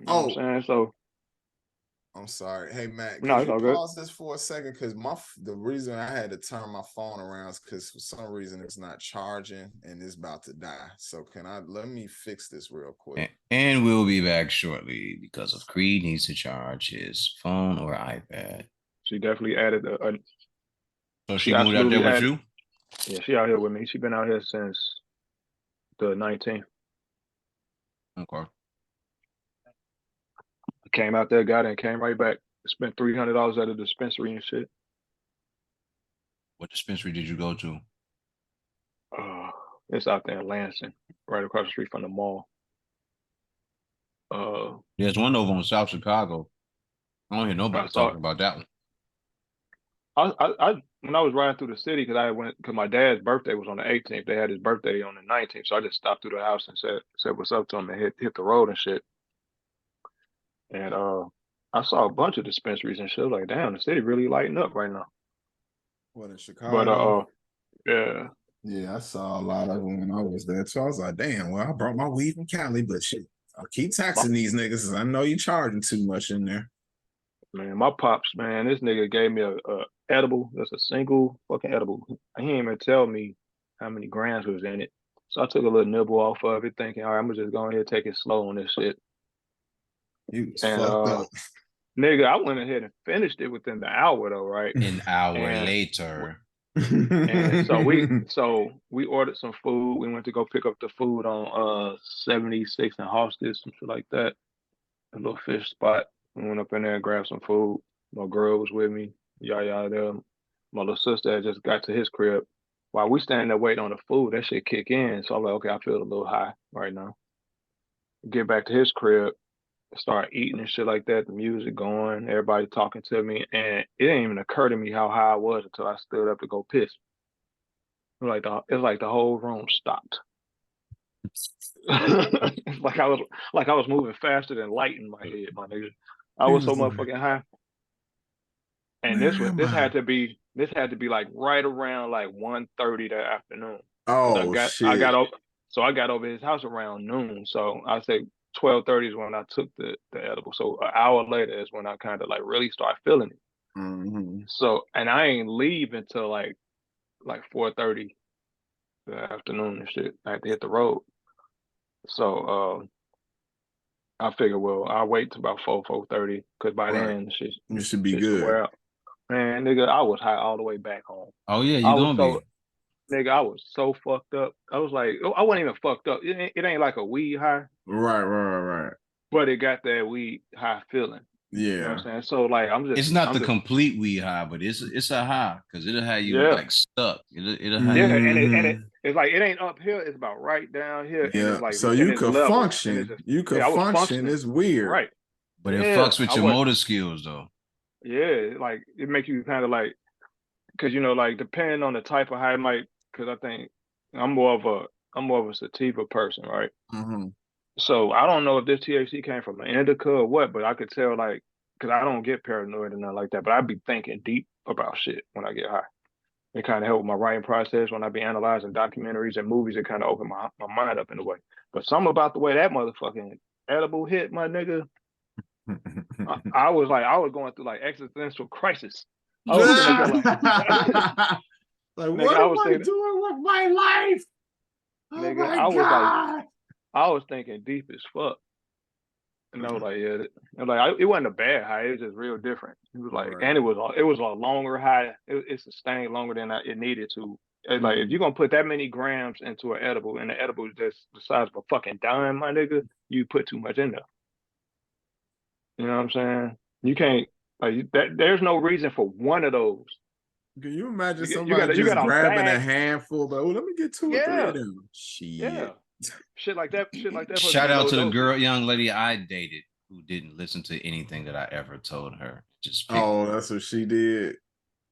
you know what I'm Oh, saying? So I'm sorry. Hey Matt, no, could it's you all good. pause this for a second? Because the reason I had to turn my phone around is because for some reason it's not charging and it's about to die. So let me fix this real quick. And we'll be back shortly because of Creed needs to charge his phone or iPad. She definitely added So she she moved out there absolutely with added. you? Yeah, she out here with me. She been out here since the 19th. Okay. Came out there, got it, and came right back. Spent $300 at a dispensary and shit. What dispensary did you go to? Uh, it's out there in Lansing, right across the street from the mall. There's one over on South Chicago. I don't hear I nobody saw it. talking about that one. when I was riding through the city because because my dad's birthday was on the 18th. They had his birthday on the 19th, so I just stopped through the house and said what's up to him and hit the road and shit. And I saw a bunch of dispensaries and shit. Like, damn, the city really lighting up right now. What in But Chicago? yeah, Yeah, I saw a lot of them when I was there. So I was like, damn, well, I brought my weed from Cali, but shit, I'll keep my, taxing these niggas. I know you charging too much in there. man, my pops, man, this nigga gave me a edible. That's a single fucking edible. He didn't even tell me how many grams was in it. So I took a little nibble off of it, thinking, all right, I'm gonna just go ahead and take it slow on this shit. You was And fucked up. nigga, I went ahead and finished it within the hour though, right? An hour And later. and so we ordered some food. We went to go pick up the food on 76 and Hostage, some shit like that. A little fish spot. We went up in there and grabbed some food. My girl was with me. Yaya there. My little sister had just got to his crib. While we standing there waiting on the food, that shit kick in. So I'm like, okay, I feel a little high right now. Get back to his crib, start eating and shit like that. The music going, everybody talking to me, and it didn't even occur to me how high I was until I stood up to go piss. It's like the whole room stopped. It's like I was moving faster than light in my head, my nigga. I He was so was like, motherfucking high. And where am I? this had to be like right around like 1:30 that afternoon. Cause Oh I got shit. over so I got over his house around noon. So I say 12:30 is when I took the edible. So an hour later is when I kind of like really start feeling it. Mm-hmm. So and I ain't leave until like 4:30 the afternoon and shit. I had to hit the road. So I figure well I'll wait till about 4:30 because by Right. then You should be shit should good. wear out. Man, nigga, I was high all the way back home. Oh yeah, I you was gonna so be. nigga, I was so fucked up. I was like, I wasn't even fucked up. It ain't like a weed high, Right. but it got that weed high feeling. You know what I'm Yeah. saying? So like, It's not I'm the just, complete weed high, but it's a high because it'll have you yeah, like stuck. It'll have yeah, you. Mm-hmm. it's like it ain't uphill. It's about right down here, and Yeah. it's like, So and you it's could level, and it's function. just, You could yeah, I was function. functioning It's weird. right. But it Yeah, fucks with I your was, motor skills though. yeah, like it makes you kind of like, cause you know, like depending on the type of high, might, cause I think I'm more of a, I'm more of a sativa person, right? Mm-hmm. So I don't know if this THC came from an indica or what, but I could tell like because I don't get paranoid and nothing like that, but I'd be thinking deep about shit when I get high. It kind of helped my writing process when I be analyzing documentaries and movies. It kind of opened my mind up in a way. But something about the way that motherfucking edible hit my nigga, I was like I was going through like existential crisis. I was sitting up there like, Like, nigga, what I am was I thinking, doing with my life? Oh nigga, my God. I was thinking deep as fuck. And I was like, yeah, it wasn't a bad high. It was just real different. It was like, Right. and it was a longer high. It sustained longer than it needed to. It's like if Mm. you're gonna put that many grams into an edible, and the edible is just the size of a fucking dime, my nigga, you put too much in there. You know what I'm saying? You can't like that. There's no reason for one of those. Can you imagine You somebody got just a grabbing a bag. handful, but oh, let me get two or three of Yeah, them. Shit. yeah. Shit like that supposed to Shout be out low to the dosage. young lady I dated who didn't listen to anything that I ever told her. Just picked Oh, it up. that's what she did.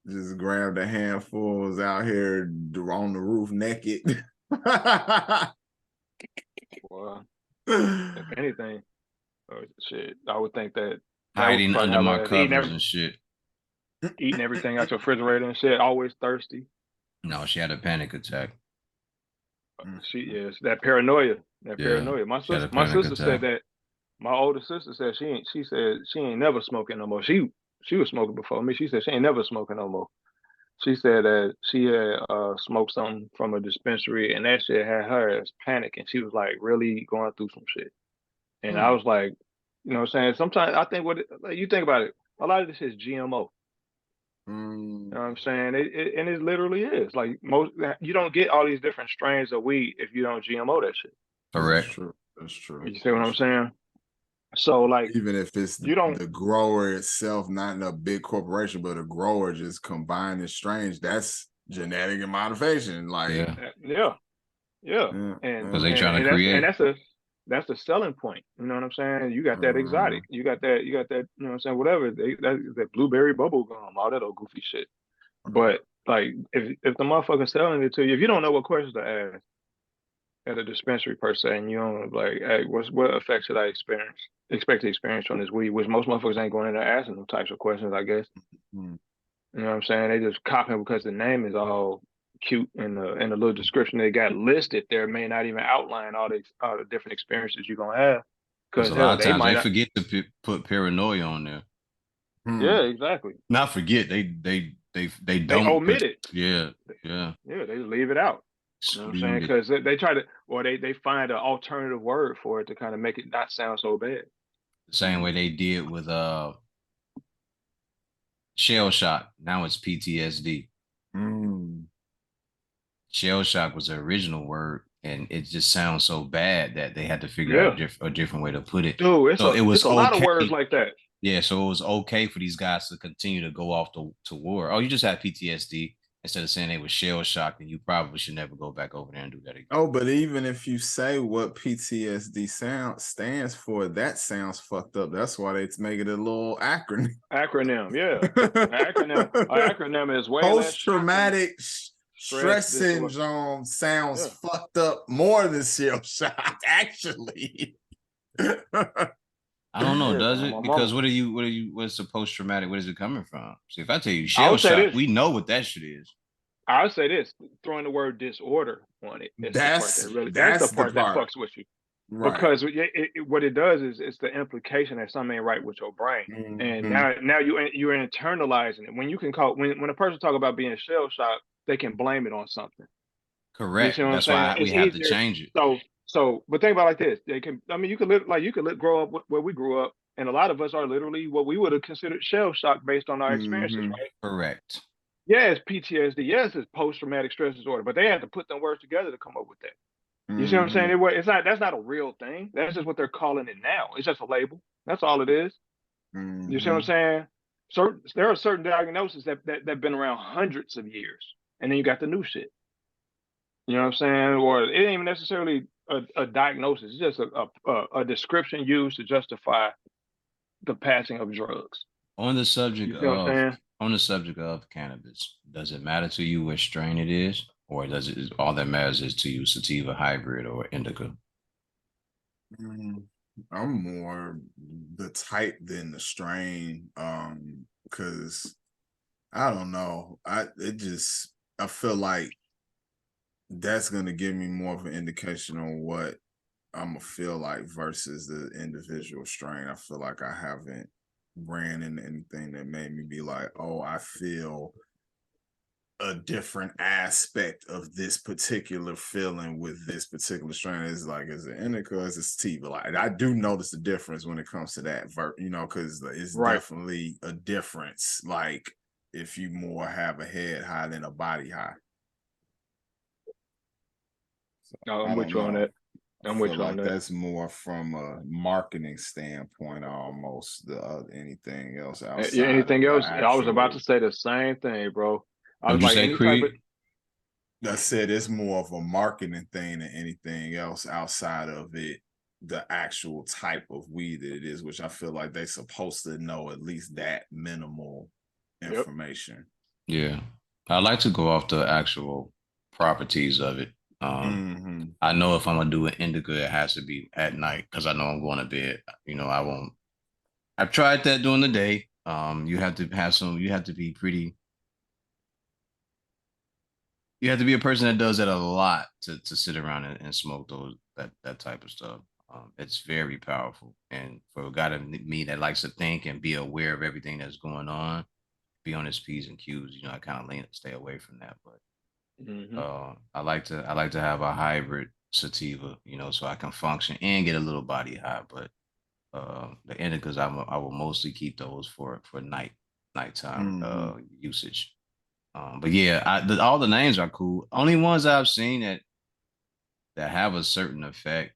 Just grabbed a handful, was out here on the roof naked. Well, if anything, shit, I would think that would Hiding probably under have my her ass covers and shit. eating everything out your refrigerator and shit, always thirsty. No, she had a panic attack. Yes, that paranoia, Yeah, she had a My panic sister said attack. that. My older sister said she said she ain't never smoking no more. She was smoking before me. She said she ain't never smoking no more. She said that she had smoked something from a dispensary and that shit had her as panicking. She was like really going through some shit. And I Hmm. was like, you know what I'm saying? Sometimes I think like, you think about it, a lot of this is GMO. You know what I'm saying? And it literally is. Like most you don't get all these different strains of weed if you don't GMO that shit. That's Correct. true. That's true. You see what That's I'm true. saying? So like Even if it's you don't the grower itself, not in a big corporation, but a grower just combining strains, that's genetic modification. Like, Yeah, yeah. Yeah. yeah, And because yeah. they trying to and create. that's a selling point. You know what I'm saying? You got that Uh, exotic. You got that, you know what I'm saying, whatever. That blueberry bubble gum, all that old goofy shit. But like if the motherfucker's selling it to you, if you don't know what questions to ask at a dispensary per se, and you don't like, hey, what effect should I expect to experience from this weed? Which most motherfuckers ain't going in there asking them types of questions, I guess. Mm-hmm. You know what I'm saying? They just copying because the name is all cute and the little description they got listed there may not even outline all the different experiences you're gonna have. Because Cause a hell, lot of they times might they not. forget to put paranoia on there. Yeah, exactly. Not forget, they They don't put. omit it. Yeah, yeah. Yeah, they leave it out. You know what I'm saying? Exclude it. Because they try to, or they find an alternative word for it to kind of make it not sound so bad. The same way they did with shell shock. Now it's PTSD. Mm. Shell shock was the original word, and it just sounds so bad that they had to figure out Yeah, a different way to put it. dude, So it it's was a lot of words okay. like that. Yeah, so it was okay for these guys to continue to go off to war. Oh, you just had PTSD instead of saying they were shell shocked, and you probably should never go back over there and do that again. Oh, but even if you say what PTSD stands for, that sounds fucked up. That's why they make it a little acronym. Acronym, yeah. An acronym is way less shocking. Post-traumatic Stress stress disorder. syndrome sounds Yeah. fucked up more than shell shock, actually. I don't know, Yeah, does on my it? Because mama. what's the post traumatic? Where is it coming from? See, if I tell you I shell would say shock, this. we know what that shit is. I would say this. Throwing the word disorder on it is the part that really. That's the That's the part that part. fucks with you. Right. Because what it does is it's the implication that something ain't right with your brain, and Mm-hmm. now you're internalizing it. When you can call when a person talk about being shell shocked, they can blame it on something. You see Correct. what I'm That's saying? why we It's have to easier. change it. But think about it like this. They can. I mean, you could live like you could grow up where we grew up, and a lot of us are literally what we would have considered shell shock based on our experiences, Mm-hmm. right? Correct. Yeah, it's PTSD. Yes, it's post traumatic stress disorder, but they had to put them words together to come up with that. You see what I'm saying? Mm-hmm. It's not that's not a real thing. That's just what they're calling it now. It's just a label. That's all it is. You see what I'm Mm-hmm. saying? There are certain diagnoses that've been around hundreds of years, and then you got the new shit. You know what I'm saying? Or it ain't even necessarily a diagnosis. It's just a description used to justify the passing of drugs. On the You subject see what I'm of saying? cannabis, does it matter to you what strain it is, or does it all that matters is to you sativa hybrid or indica? Mm, I'm more the type than the strain. Because I don't know. I feel like that's gonna give me more of an indication on what I'm gonna feel like versus the individual strain. I feel like I haven't ran into anything that made me be like, oh, I feel a different aspect of this particular feeling with this particular strain. Is like, is it indica, is it sativa? Like, I do notice the difference when it comes to that, because it's Right. definitely a difference. Like, if you more have a head high than a body high. So, No, I'm I with don't you on know. that. I I'm feel with you on like that. that's more from a marketing standpoint, almost the anything else Yeah, outside anything of the else? I was about to actual. say the same thing, bro. I was Would you like, say any type of Creed? I said it's more of a marketing thing than anything else outside of it, the actual type of weed that it is, which I feel like they're supposed to know at least that minimal yep. information. Yeah, I like to go off the actual properties of it. Mm-hmm. I know if I'm gonna do an indica, it has to be at night because I know I'm going to bed. I won't. I've tried that during the day. You have to have some. You have to be pretty. You have to be a person that does that a lot to sit around and smoke that type of stuff. It's very powerful, and for a guy to me that likes to think and be aware of everything that's going on, be on his p's and q's. I kind of lean stay away from that, but Hmm. I like to have a hybrid sativa, so I can function and get a little body high. But the indicas, I will mostly keep those for nighttime Mm-hmm. usage. But yeah, all the names are cool. Only ones I've seen that have a certain effect,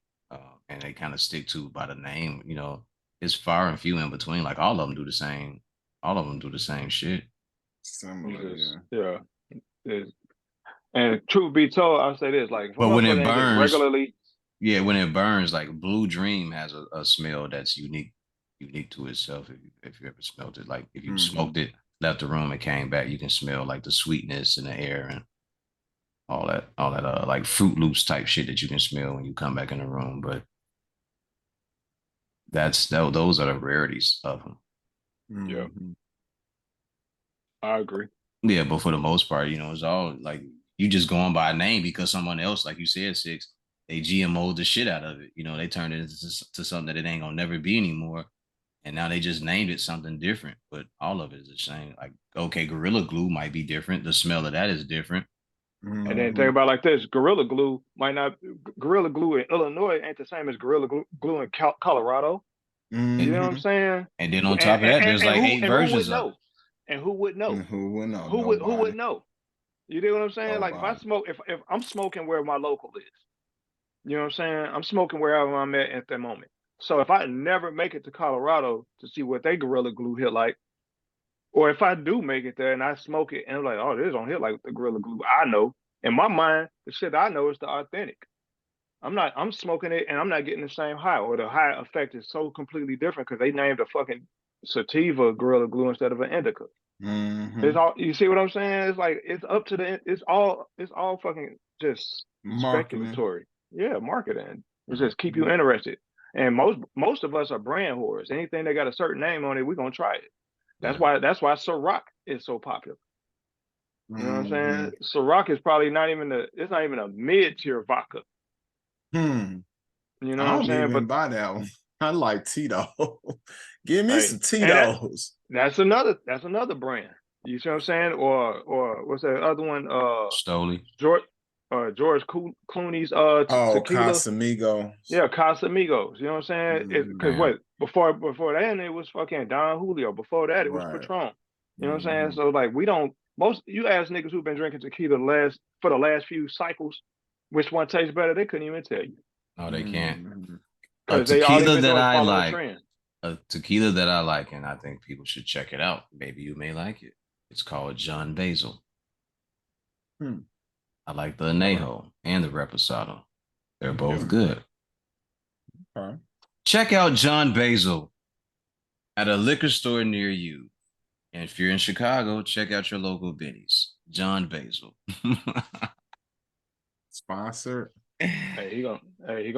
and they kind of stick to by the name. It's far and few in between. Like all of them do the same. All of them do the same shit. Similar, Just yeah. yeah. It's, and truth be told, I'll say this: like, if a But when it motherfucker ain't just burns, regularly, yeah, when it burns, like Blue Dream has a smell that's unique to itself. If you ever smelled it, like if you Mm-hmm. smoked it, left the room and came back, you can smell like the sweetness in the air and all that like Fruit Loops type shit that you can smell when you come back in the room. But those are the rarities of them. Yeah, Mm-hmm. I agree. Yeah, but for the most part, it's all like you just going by a name because someone else, like you said, Six, they GMO'd the shit out of it. They turned it into something that it ain't gonna never be anymore. And now they just named it something different, but all of it is the same. Like, okay, Gorilla Glue might be different. The smell of that is different. And then Mm-hmm. think about it like this: Gorilla Glue might not. Gorilla Glue in Illinois ain't the same as Glue in Colorado. You know what I'm Mm-hmm. saying? And then on top of that, there's like eight And who would versions of know? it. And who would know? And who would know? Who Nobody. would know? You know what I'm saying? Like if I Nobody. smoke, if I'm smoking where my local is, you know what I'm saying? I'm smoking wherever I'm at that moment. So if I never make it to Colorado to see what they Gorilla Glue hit like, or if I do make it there and I smoke it and I'm like, oh, this don't hit like the Gorilla Glue I know. In my mind, the shit I know is the authentic. I'm smoking it and I'm not getting the same high, or the high effect is so completely different because they named a fucking sativa Gorilla Glue instead of an indica. It's Mm-hmm. all, you see what I'm saying? It's like it's all fucking just Marketing. speculatory. Yeah, marketing. It's just keep Mm-hmm. you interested. And most of us are brand whores. Anything that got a certain name on it, we're gonna try it. Yeah. That's why Ciroc is so popular. You know what I'm Mm-hmm. saying? Ciroc is probably not even it's not even a mid tier vodka. Hmm. You know I what I'm don't saying? But even buy that one. I like Tito. Give me hey, some and Tito's. that's another brand. You see what I'm saying? Or what's that other one? Stoli. George George Clooney's Oh, tequila. Casamigos. Yeah, Casamigos. You know what I'm saying? Because Damn. what before that it was fucking Don Julio. Before that it was Right. Patron. You know what I'm saying? Mm-hmm. So like we don't most you ask niggas who've been drinking tequila for the last few cycles, which one tastes better? They couldn't even tell you No, they can't. Mm-hmm. A because they all they've tequila been that doing is I following like, trends. a tequila that I like, and I think people should check it out. Maybe you may like it. It's called John Basil. Hmm. I like the Right. Anejo and the Reposado. They're both Yeah. good. Okay. Check out John Basil at a liquor store near you. And if you're in Chicago, check out your local Benny's. John Basil. Sponsored. He gonna be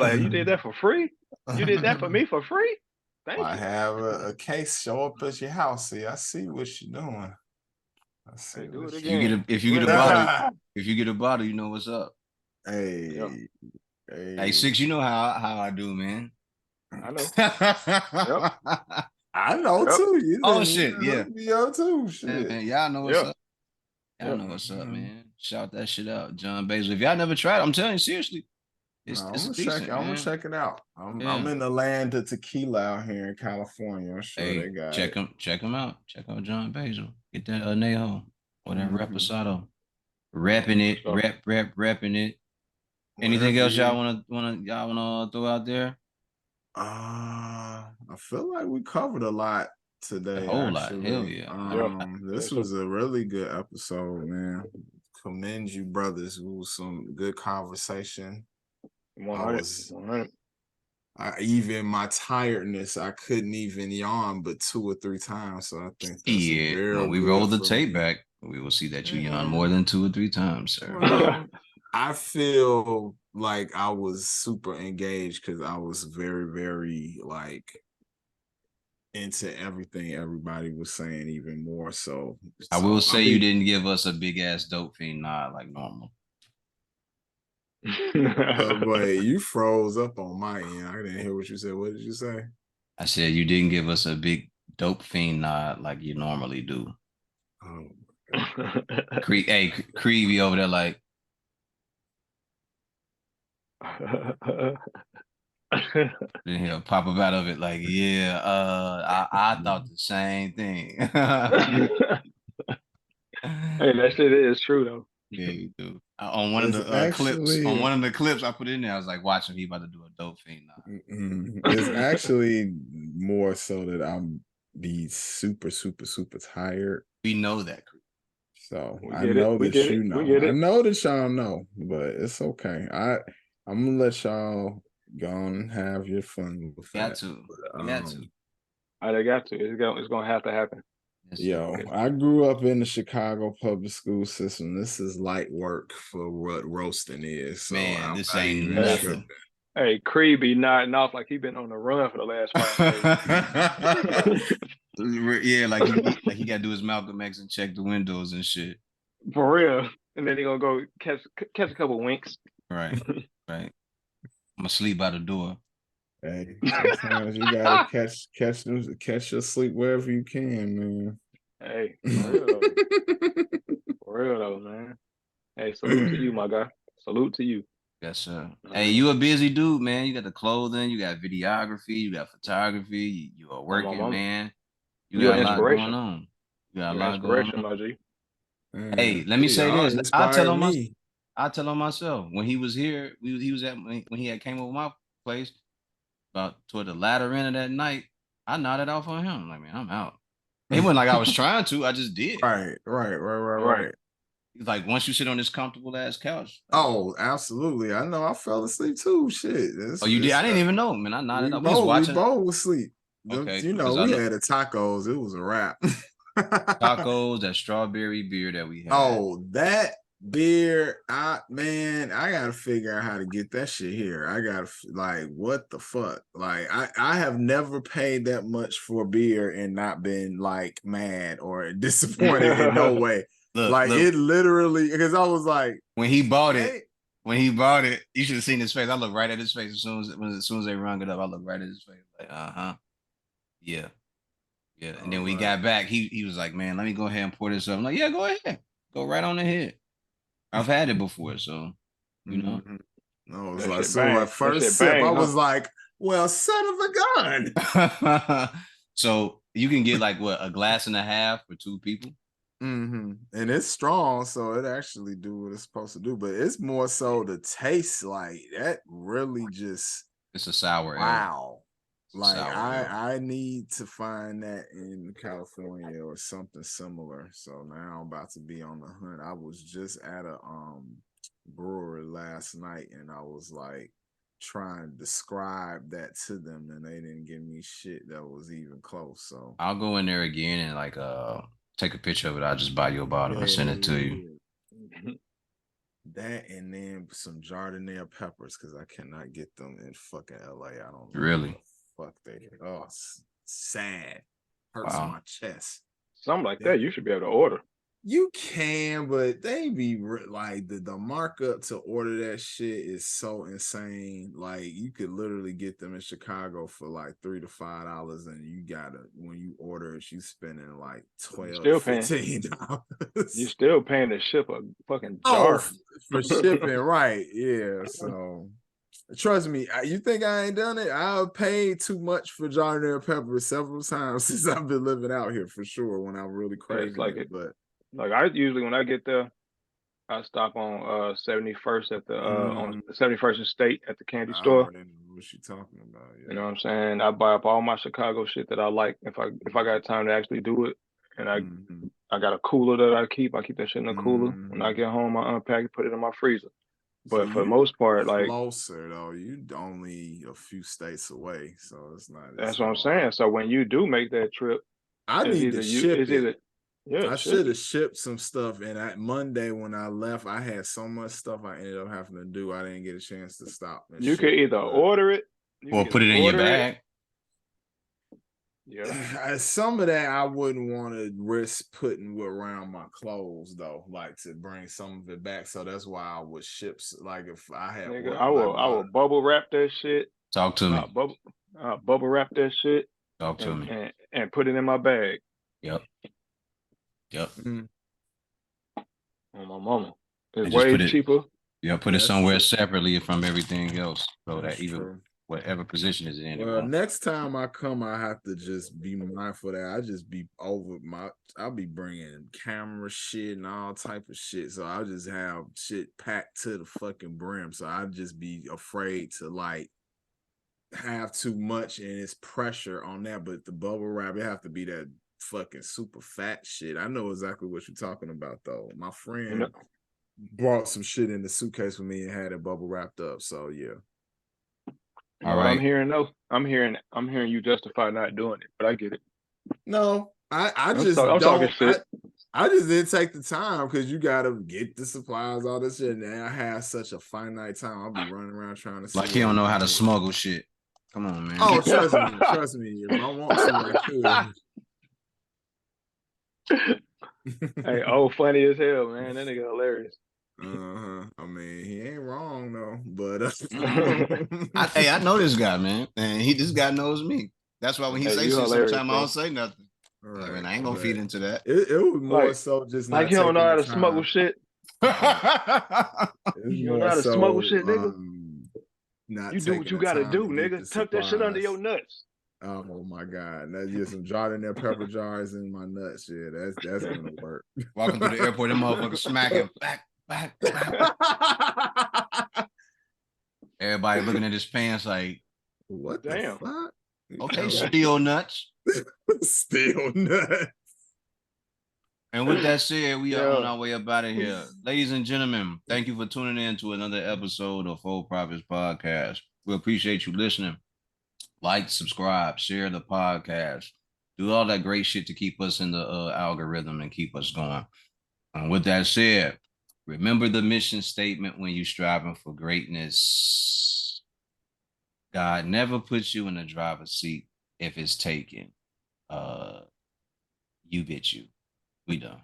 like, you did that for free? You did that for me for free? Thank I you. have a case show up at your house. See, I see what you're doing. I see Hey, do what it If you get again. a if you Do get it a bottle, again. you. if you get a bottle, you know what's up. Yeah, Hey, Hey, hey. Six, you know how I do, man. I know. Yep. I know Yep. too. You Oh didn't shit, yeah. hook me up too. Yeah, Shit. man. Y'all know what's Yeah. up. Y'all Yeah. know what's up, Mhm. man. Shout that shit out. John Basil. If y'all never tried, I'm telling you, seriously, No, it's I'm it's gonna check. decent, I'm gonna man. check it out. I'm Yeah. in the land of tequila out here in California. I'm sure they Hey, got check it. him, check him out. Check out John Basil. Get that Anejo or that Mhm. Reposado. Repping For it, sure. repping it. Anything Whatever else you. y'all wanna throw out there? I feel like we covered a lot A today. whole lot. Hell Actually, yeah. Yeah. this Yes, sir. was a really good episode, man. Commend you, brothers. It was some good conversation. I 100. was 100. even my tiredness, I couldn't even yawn but 2 or 3 times. So I think that's Yeah. When very we good roll the for tape me. back, we will see that you yawn more Yeah. than 2 or 3 times, sir. Well, I feel like I was super engaged because I was very, very like into everything everybody was saying, even more so. I will So I say you mean, didn't give us a big ass dope fiend nod like normal. but you froze up on my end. I didn't hear what you said. What did you say? I said you didn't give us a big dope fiend nod like you normally do. Oh, Creed be over there like, then he'll pop up out of it like, yeah, I thought the same thing. Hey, that shit is true though. Yeah, you do. On one of it's the actually clips I put in there, I was like, watching he about to do a dope fiend nod. it's actually more so that I'm be super, super, super tired. We know that, Creed. So We I get it. know We that get you it. We know. get I it. know that y'all know, but it's okay. I'm gonna let y'all go on and have your fun with Got that. to. But We had to. They got to. It's gonna have to happen. Yo, I grew up in the Chicago public school system. This is light work for what roasting is. So Man, I'm this not ain't even nothing. tripping. Hey, Creed be nodding off like he been on the run for the last 5 days. Yeah, like he got to do his Malcolm X and check the windows and shit. For real. And then he gonna go catch a couple winks. Right, right. I'm gonna sleep by the door. Hey, sometimes you gotta catch your sleep wherever you can, man. Hey, for real though. For real though, man. Hey, salute to you, my guy. Salute to you. Yes, sir. Hey, you a busy dude, man. You got the clothing, you got videography, you got photography, you a On my working mama. man. You You got an a lot going inspiration. on. You got a You're an lot going inspiration, on. my G. Hey, Man, let me say y'all this. I tell inspired him me. I tell him myself when he was here, he was at when he had came over my place about toward the latter end of that night. I nodded off on him. Like, man, I'm out. It wasn't like I was trying to. I just did. Right. He's like, once you sit on this comfortable ass couch. Like, Oh, absolutely. I know I fell asleep too. Shit. oh, you did? I didn't even know, man. I nodded We off. We was both we watching. both was asleep. Okay, You know, because I we know had the tacos. It was a wrap. tacos, that strawberry beer that we had. Oh, that beer, I gotta figure out how to get that shit here. I gotta like, what the fuck? Like, I have never paid that much for beer and not been like mad or disappointed in no way. Like Look, it literally, because I was like, when he bought it, hey. you should have seen his face. I looked right at his face as soon as they rung it up. I looked right at his face, like, yeah, yeah. And then we got back. He was like, man, let me go ahead and pour this up. I'm like, yeah, go ahead, go right on ahead. I've had it before, so you know. Mm-hmm. No, it was That like shit soon bang. like That first shit sip, I bang, huh? was like, well, son of a gun. So you can get like what, a glass and a half for two people. Mm-hmm. And it's strong, so it actually do what it's supposed to do. But it's more so the taste, like that really just It's a sour ale. wow. Like Sour ale. I need to find that in California or something similar. So now I'm about to be on the hunt. I was just at a brewery last night and I was like trying to describe that to them and they didn't give me shit that was even close. So I'll go in there again and like take a picture of it. I'll just buy you a bottle and send it to you. That and then some Jardinere peppers because I cannot get them in fucking LA. I don't know Really? what the fuck they. Oh, it's sad. Hurts Wow. my chest. Something like that you should be able to order. You can, but they be like the markup to order that shit is so insane. Like you could literally get them in Chicago for like $3 to $5, and you gotta when you order it, you spending like $12 to $15. You still paying to ship a fucking Oh, jar for shipping, right? Yeah. So trust me, you think I ain't done it? I've paid too much for Jardinere peppers several times since I've been living out here for sure. When I'm really craving like it, but. Like I usually when I get there, I stop on 71st at the on 71st and State at the candy I store. already know what you're talking about. Yeah. You know what I'm saying? I buy up all my Chicago shit that I like if I got time to actually do it. And I got a cooler that I keep. I keep that shit in the cooler. When I get home, I unpack it, put it in my freezer. So But for the most part, like closer though, you only a few states away, so it's not. That's what I'm saying. So when you do make that trip, I need to ship it. Yeah, I should have shipped some stuff. And Monday when I left, I had so much stuff I ended up having to do. I didn't get a chance to stop. You could either order it or put it in your bag. Yeah. Some of that I wouldn't want to risk putting around my clothes though, like to bring some of it back. So that's why I would ship. Like if I had, I will bubble wrap that shit. Talk to me. Bubble wrap that shit. Talk to me. And put it in my bag. Yep. On my mama. It's way cheaper. Yeah, put it somewhere separately from everything else, so that even whatever position is in. Well, next time I come, I have to just be mindful that I just be I'll be bringing camera shit and all type of shit. So I'll just have shit packed to the fucking brim. So I'll just be afraid to like have too much and it's pressure on that. But the bubble wrap, it have to be that fucking super fat shit. I know exactly what you're talking about though. My friend brought some shit in the suitcase with me and had it bubble wrapped up. So yeah. All right. I'm hearing you justify not doing it, but I get it. No, I I'm, just I'm talking don't. shit. I just didn't take the time because you gotta get the supplies, all this shit. And I have such a finite time. I'll be running around trying to see Like he don't know how to everything. smuggle shit. Come on, man. Oh, trust me. If I want to, I Hey, could. oh, funny as hell, man. That nigga hilarious. I mean, he ain't wrong though, but Hey, I know this guy, man, and this guy knows me. That's why when he Hey, say you shit, hilarious, sometimes I bro. don't say nothing. all Like, man, right, I ain't gonna feed but into that. it was more Like, so just like not you don't know taking how the to smuggle time. shit. It's You don't know more how to smuggle so shit, nigga. not You do what taking you the gotta time do, to get nigga. the Tuck that shit under your supplies. nuts. Oh my god, that's just some jot in there pepper jars in my nuts. Yeah, that's gonna work. Walking through the airport, them motherfuckers smacking back. Everybody looking at his pants like, What the Damn. fuck? okay, Okay. steel nuts. Still nuts. And with that said, we are on Yeah. our way up out of here. Ladies and gentlemen, thank you for tuning in to another episode of Full Profits Podcast. We appreciate you listening. Like, subscribe, share the podcast. Do all that great shit to keep us in the algorithm and keep us going. And with that said, remember the mission statement when you're striving for greatness. God never puts you in the driver's seat if it's taken. You get you. We done.